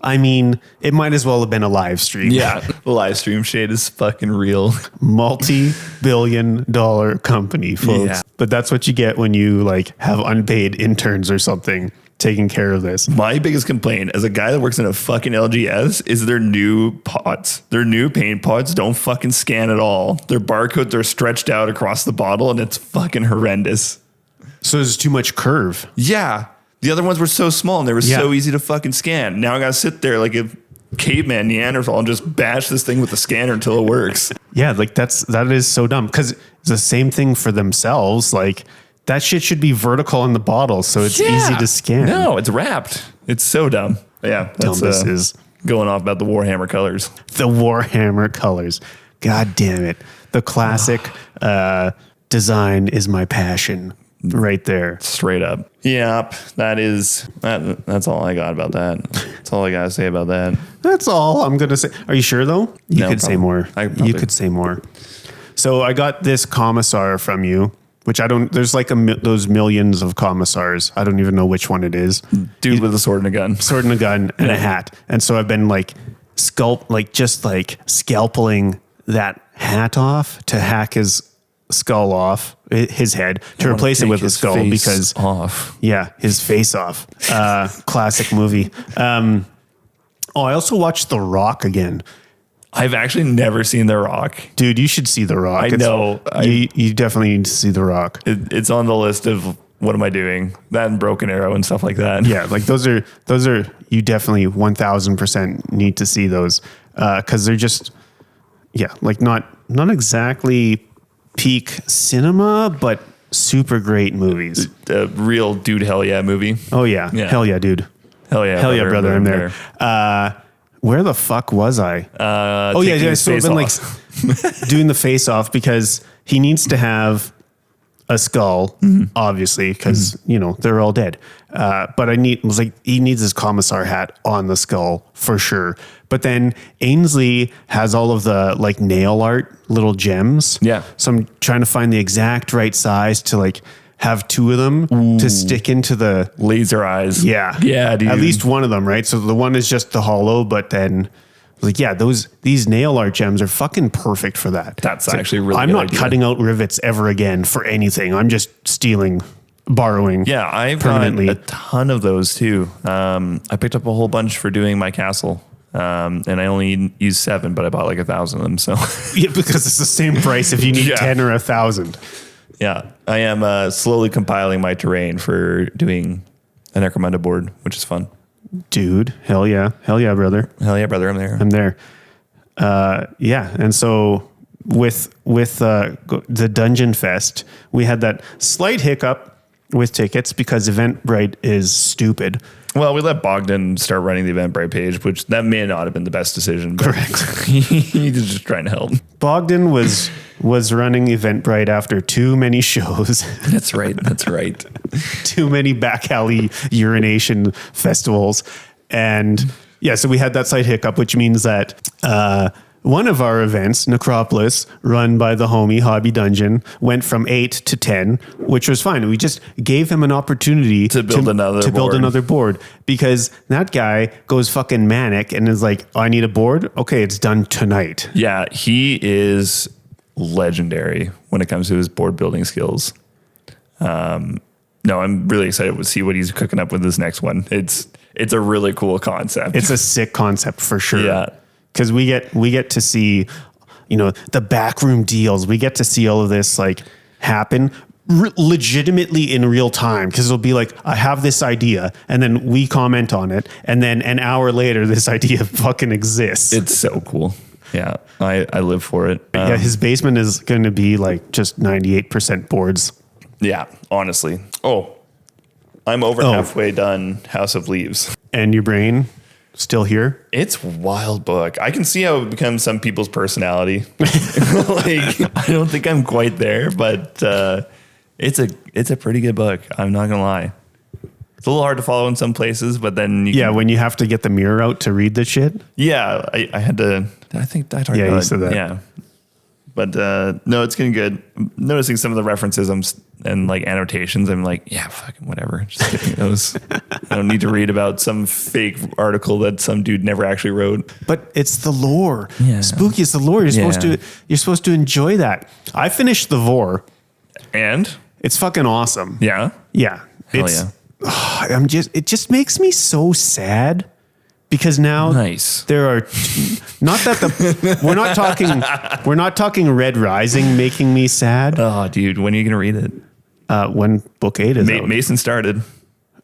I mean, it might as well have been a live stream. Yeah. The live stream shit is fucking real. Multi-billion-dollar company, folks. Yeah. But that's what you get when you like have unpaid interns or something taking care of this. My biggest complaint as a guy that works in a fucking LGS is their new pots. Their new paint pots don't fucking scan at all. Their barcodes are stretched out across the bottle and it's fucking horrendous. So there's too much curve. Yeah. The other ones were so small and they were so easy to fucking scan. Now I gotta sit there like a caveman Neanderthal and just bash this thing with the scanner until it works. Yeah, like that is so dumb because it's the same thing for themselves. Like that shit should be vertical in the bottle so it's easy to scan. No, it's wrapped. It's so dumb. But yeah, that's this is going off about the Warhammer colors. The Warhammer colors. God damn it. The classic design is my passion. right there. Straight up. Yep. That's all I got about that. That's all I got to say about that. That's all I'm going to say. Are you sure though? You No, could say more. probably. You could say more. So I got this commissar from you, which I don't, there's like those millions of commissars. I don't even know which one it is. Dude with a sword and a gun. Sword and a gun and a hat. And so I've been like scalpeling that hat off to hack his skull off, his head, to replace it with a skull because off. Yeah, his face off. Classic movie. I also watched The Rock again. I've actually never seen The Rock. Dude, you should see The Rock. I know. You definitely need to see The Rock. It's on the list of what am I doing? That and Broken Arrow and stuff like that. Yeah, like those are you definitely 1000% need to see those because they're just like not exactly peak cinema, but super great movies. A real dude hell yeah movie. Oh yeah. Hell yeah, dude. Hell yeah, brother, I'm there. Where the fuck was I? So I've been like doing the face off because he needs to have a skull, obviously, because they're all dead. But he needs his commissar hat on the skull for sure. But then Ainsley has all of the like nail art little gems. Yeah. So I'm trying to find the exact right size to like have two of them to stick into the laser eyes. Yeah. Yeah, dude. At least one of them, right? So the one is just the hollow, but then these nail art gems are fucking perfect for that. That's actually really I'm good not idea. cutting out rivets ever again for anything. I'm just borrowing. Yeah, I've permanently. got a ton of those too. I picked up a whole bunch for doing my castle. And I only used 7, but I bought like 1,000 of them. So Yeah, because it's the same price if you need 10 or 1,000. yeah, I am slowly compiling my terrain for doing a Necromunda board, which is fun. Dude, hell yeah, brother. Hell yeah, brother, I'm there. I'm there. And so with the Dungeon Fest, we had that slight hiccup with tickets because Eventbrite is stupid. Well, we let Bogdan start running the Eventbrite page, which that may not have been the best decision. Correct. He was just trying to help. Bogdan was running Eventbrite after too many shows. That's right. That's right. Too many back alley urination festivals. And so we had that slight hiccup, which means that one of our events, Necropolis, run by the homie Hobby Dungeon, went from 8 to 10, which was fine. We just gave him an opportunity to build another board because that guy goes fucking manic and is like, I need a board. Okay, it's done tonight. Yeah, he is legendary when it comes to his board building skills. No, I'm really excited to see what he's cooking up with this next one. It's a really cool concept. It's a sick concept for sure. Yeah. Because we get to see, the backroom deals. We get to see all of this like happen legitimately in real time. Because it'll be like, I have this idea, and then we comment on it, and then an hour later, this idea fucking exists. It's so cool. Yeah, I live for it. His basement is going to be like just 98% boards. Yeah, honestly. Oh, I'm over halfway done House of Leaves. And your brain still here? It's a wild book. I can see how it becomes some people's personality. Like, I don't think I'm quite there, but it's a pretty good book. I'm not gonna lie. It's a little hard to follow in some places, but then when you have to get the mirror out to read the shit. Yeah, I had to. I think I talked about you it. said that. Yeah, but no, it's getting good. I'm noticing some of the references and like annotations. I'm like, yeah, fucking whatever. Just give me those. I don't need to read about some fake article that some dude never actually wrote. But it's the lore. Yeah. Spooky is the lore. You're supposed to enjoy that. I finished the Vor. And It's fucking awesome. yeah, Yeah. hell yeah. It just makes me so sad because now Nice. there are not that we're not talking Red Rising making me sad. Oh, dude, when are you gonna read it? When book 8 is out. Mason started.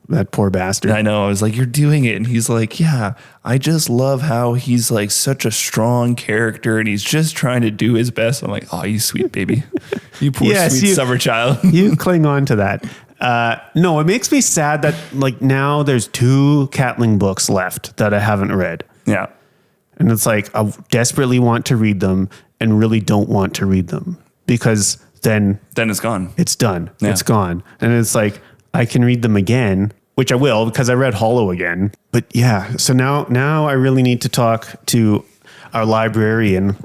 That poor bastard. I know. I was like, you're doing it. And he's like, yeah, I just love how he's like such a strong character and he's just trying to do his best. I'm like, oh, you sweet baby. You poor sweet summer child. You cling on to that. No, it makes me sad that like now there's 2 Catling books left that I haven't read. Yeah. And it's like, I desperately want to read them and really don't want to read them because then Then it's gone. it's done. Yeah. It's gone. And it's like, I can read them again, which I will because I read Hollow again. But yeah, so now I really need to talk to our librarian.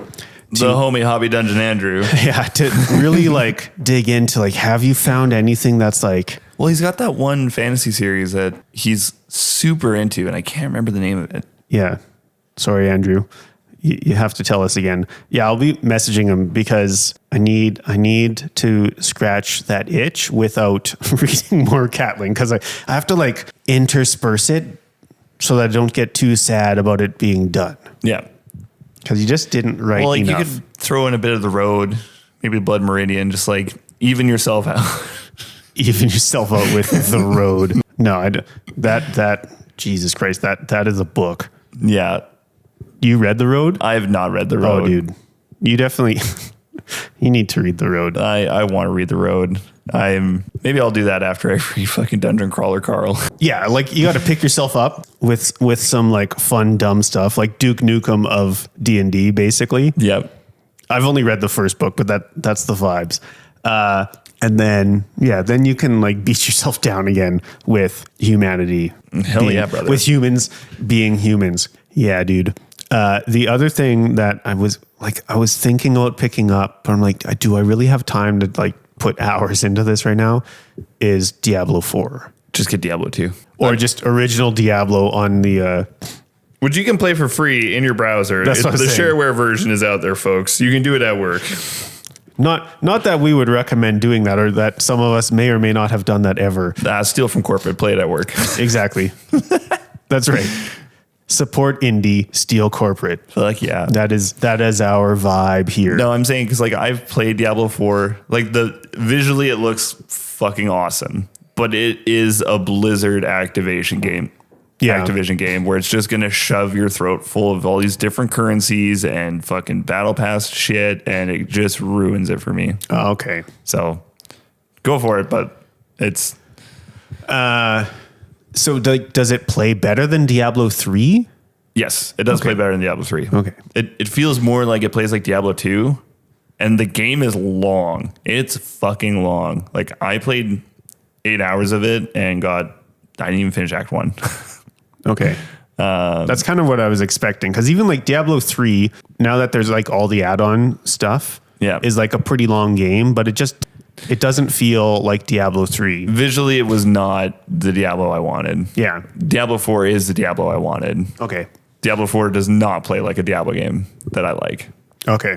The homie Hobby Dungeon Andrew. Yeah, to really like dig into like, have you found anything that's like... Well, he's got that one fantasy series that he's super into, and I can't remember the name of it. Yeah. Sorry, Andrew. You have to tell us again. Yeah, I'll be messaging him because I need to scratch that itch without reading more Catling, because I have to like intersperse it so that I don't get too sad about it being done. Yeah. Because you just didn't write Well, like enough. you could throw in a bit of the road, maybe Blood Meridian, just like even yourself out. Even yourself out with the road. No, that Jesus Christ, that is a book. Yeah. You read The Road? I have not read The Road. Oh, dude. You definitely, you need to read The Road. I want to read The Road. Maybe I'll do that after I read fucking Dungeon Crawler Carl. Yeah, like you got to pick yourself up with some like fun, dumb stuff, like Duke Nukem of D&D, basically. Yep. I've only read the first book, but that's the vibes. And then you can like beat yourself down again with humanity. Hell yeah, brother. With humans being humans. Yeah, dude. The other thing that I was thinking about picking up, but I'm like, do I really have time to like put hours into this right now? Is Diablo 4. Just get Diablo 2. Or just original Diablo on the... Which you can play for free in your browser. That's what I was The saying. shareware version is out there, folks. You can do it at work. Not that we would recommend doing that, or that some of us may or may not have done that ever. Steal from corporate, play it at work. Exactly. That's right. Support indie, steal corporate. Like, yeah. That is our vibe here. No, I'm saying because like I've played Diablo 4. Like visually it looks fucking awesome, but it is a Blizzard Activision game where it's just gonna shove your throat full of all these different currencies and fucking battle pass shit, and it just ruins it for me. Oh, okay. So go for it, but it's So does it play better than Diablo 3? yes, it does play better than Diablo 3. Okay. It feels more like it plays like Diablo 2, and the game is long. It's fucking long. Like I played 8 hours of it and I didn't even finish Act 1. Okay. That's kind of what I was expecting. Because even like Diablo 3, now that there's like all the add-on stuff, is like a pretty long game, but it doesn't feel like Diablo 3. Visually, it was not the Diablo I wanted. Yeah. Diablo 4 is the Diablo I wanted. Okay. Diablo 4 does not play like a Diablo game that I like. Okay.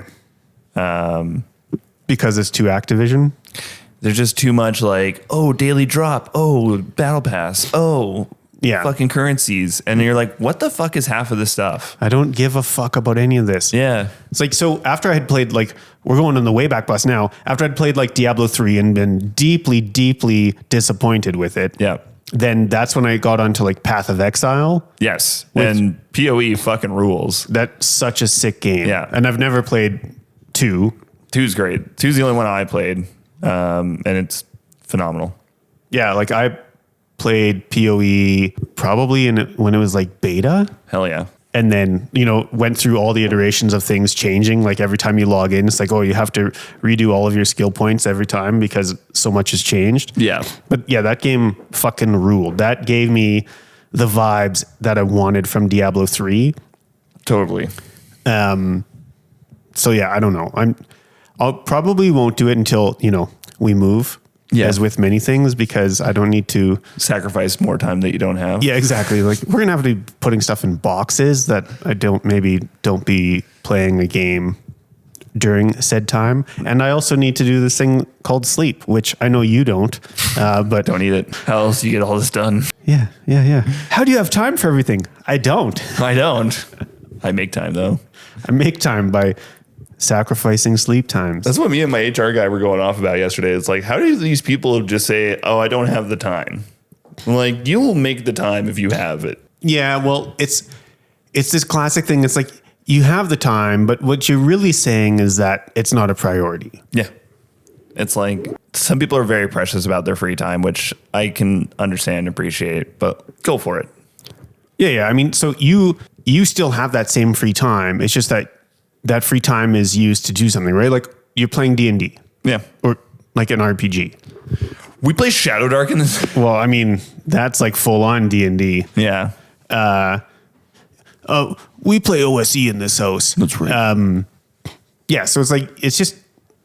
Because it's too Activision? There's just too much like, oh, daily drop. Oh, battle pass. Oh, Yeah. fucking currencies. And you're like, what the fuck is half of this stuff? I don't give a fuck about any of this. Yeah. It's like, so after I had played, like, we're going on the Wayback Bus now. After I'd played like Diablo 3 and been deeply, deeply disappointed with it. Yeah. Then that's when I got onto like Path of Exile. Yes. And PoE fucking rules. That's such a sick game. Yeah. And I've never played 2. 2's great. 2's the only one I played. And it's phenomenal. Yeah. Like I played PoE probably when it was like beta. Hell yeah. And then, went through all the iterations of things changing. Like every time you log in, it's like, oh, you have to redo all of your skill points every time because so much has changed. Yeah. But yeah, that game fucking ruled. That gave me the vibes that I wanted from Diablo 3. Totally. So yeah, I don't know. I'll probably won't do it until, we move. Yeah. As with many things, because I don't need to Sacrifice more time that you don't have. Yeah, exactly. Like we're gonna have to be putting stuff in boxes that I don't be playing a game during said time. And I also need to do this thing called sleep, which I know you don't, but Don't eat it. How else do you get all this done? yeah. How do you have time for everything? I don't. I don't. I make time though. I make time by sacrificing sleep times. That's what me and my HR guy were going off about yesterday. It's like, how do these people just say, oh, I don't have the time? I'm like, you'll make the time if you have it. Yeah, well, it's this classic thing. It's like you have the time, but what you're really saying is that it's not a priority. Yeah. It's like some people are very precious about their free time, which I can understand and appreciate, but go for it. Yeah. I mean, so you still have that same free time. It's just that free time is used to do something, right? Like you're playing D&D. Yeah. or like an RPG. We play Shadow Dark in this. Well, I mean, that's like full on D&D. Yeah. Oh, we play OSE in this house. That's right. Yeah, so it's like, it's just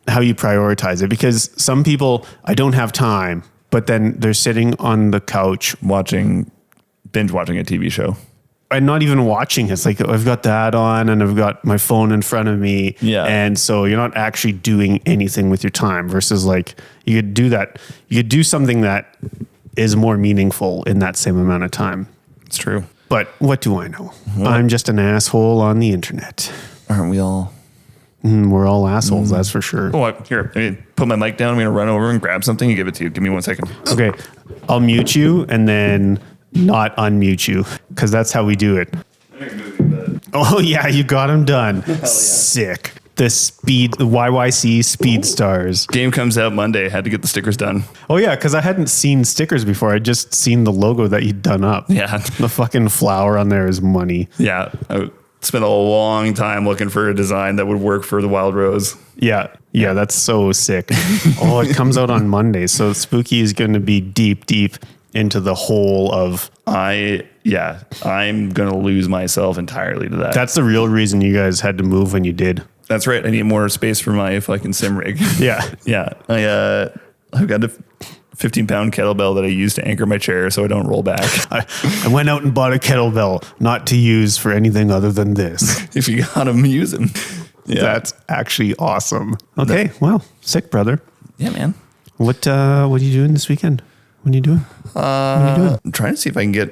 how you prioritize it, because some people, I don't have time, but then they're sitting on the couch Binge watching a TV show. and not even watching. It's like, I've got that on and I've got my phone in front of me. Yeah. And so you're not actually doing anything with your time, versus like you could do that. You could do something that is more meaningful in that same amount of time. It's true. But what do I know? I'm just an asshole on the internet. Aren't we all? We're all assholes, that's for sure. Oh, here. I mean, put my mic down. I'm going to run over and grab something and give it to you. Give me 1 second. Okay, I'll mute you and then not unmute you, because that's how we do it. Oh yeah, you got him done. Sick. The YYC Speed Stars. Game comes out Monday. Had to get the stickers done. Oh yeah, because I hadn't seen stickers before. I'd just seen the logo that you'd done up. Yeah. The fucking flower on there is money. Yeah. I spent a long time looking for a design that would work for the Wild Rose. Yeah, that's so sick. Oh, it comes out on Monday, so Spooky is going to be deep into the whole of. I'm going to lose myself entirely to that. That's the real reason you guys had to move when you did. That's right. I need more space for my fucking sim rig. Yeah. Yeah. I've got a 15-pound kettlebell that I use to anchor my chair so I don't roll back. I went out and bought a kettlebell, not to use for anything other than this. If you got them, use them. Yeah. That's actually awesome. Okay, well, sick, brother. Yeah, man. What are you doing this weekend? What are you doing? I'm trying to see if I can get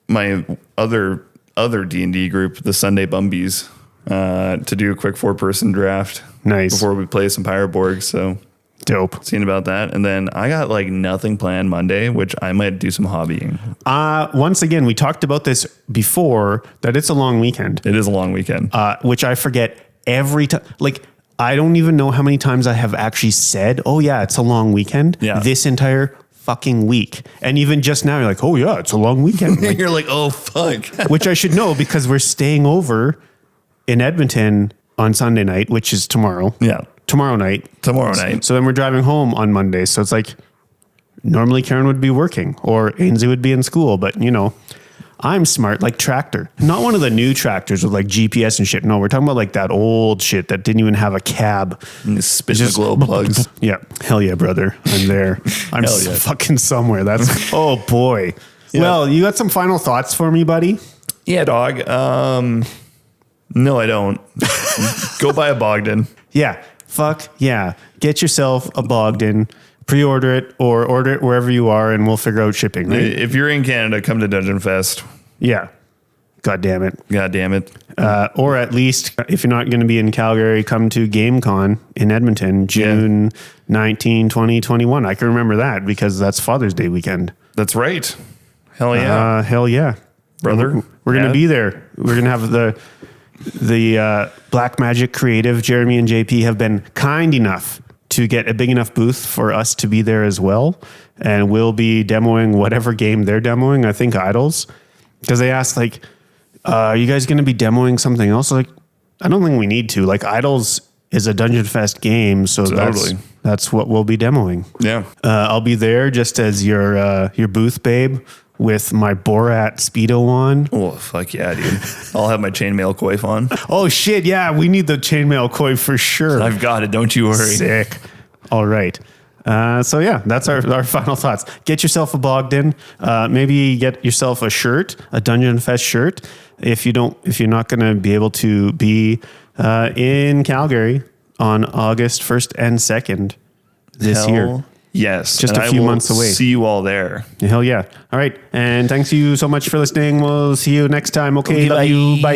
my other D&D group, the Sunday Bumbies, to do a quick 4-person draft. Nice. Before we play some Pyroborg. So Dope. seeing about that. And then I got like nothing planned Monday, which I might do some hobbying. Once again, we talked about this before, that it's a long weekend. It is a long weekend. Which I forget every time. Like, I don't even know how many times I have actually said, oh yeah, it's a long weekend. Yeah. This entire fucking week. And even just now, you're like, oh yeah, it's a long weekend. Like, You're like, oh, fuck. which I should know, because we're staying over in Edmonton on Sunday night, which is tomorrow. Yeah. Tomorrow night. So then we're driving home on Monday. So it's like, normally Karen would be working or Ainsley would be in school, but you know, I'm smart like tractor. Not one of the new tractors with like GPS and shit. No, we're talking about like that old shit that didn't even have a cab. And spin the glow plugs. Yeah. Hell yeah, brother. I'm there. I'm Hell yeah. fucking somewhere. That's, oh boy. Yeah. Well, you got some final thoughts for me, buddy? Yeah, dog. No, I don't. Go buy a Bogdan. Yeah. Fuck yeah. Get yourself a Bogdan, pre-order it or order it wherever you are and we'll figure out shipping, right? If you're in Canada, come to Dungeon Fest. Yeah. God damn it. God damn it. Or at least, if you're not going to be in Calgary, come to GameCon in Edmonton, June 19, 2021. I can remember that because that's Father's Day weekend. That's right. Hell yeah. Hell yeah. Brother. We're going to Yeah. be there. We're going to have the Black Magic Creative, Jeremy and JP have been kind enough to get a big enough booth for us to be there as well. And we'll be demoing whatever game they're demoing. I think Idols. Because they asked like, are you guys going to be demoing something else? Like, I don't think we need to. Like, Idols is a Dungeon Fest game, so Totally. that's what we'll be demoing. Yeah. I'll be there just as your booth babe with my Borat Speedo on. Oh, fuck yeah, dude. I'll have my chainmail coif on. Oh shit, yeah, we need the chainmail koi for sure. I've got it. Don't you worry. Sick. All right. So yeah, that's our final thoughts. Get yourself a Bogdan. Maybe get yourself a shirt, a Dungeon Fest shirt. If you're not going to be able to be in Calgary on August 1st and 2nd this year. Yes. Just and a few I will months away. See you all there. Hell yeah. All right. And thanks you so much for listening. We'll see you next time. Okay. Love you. Bye.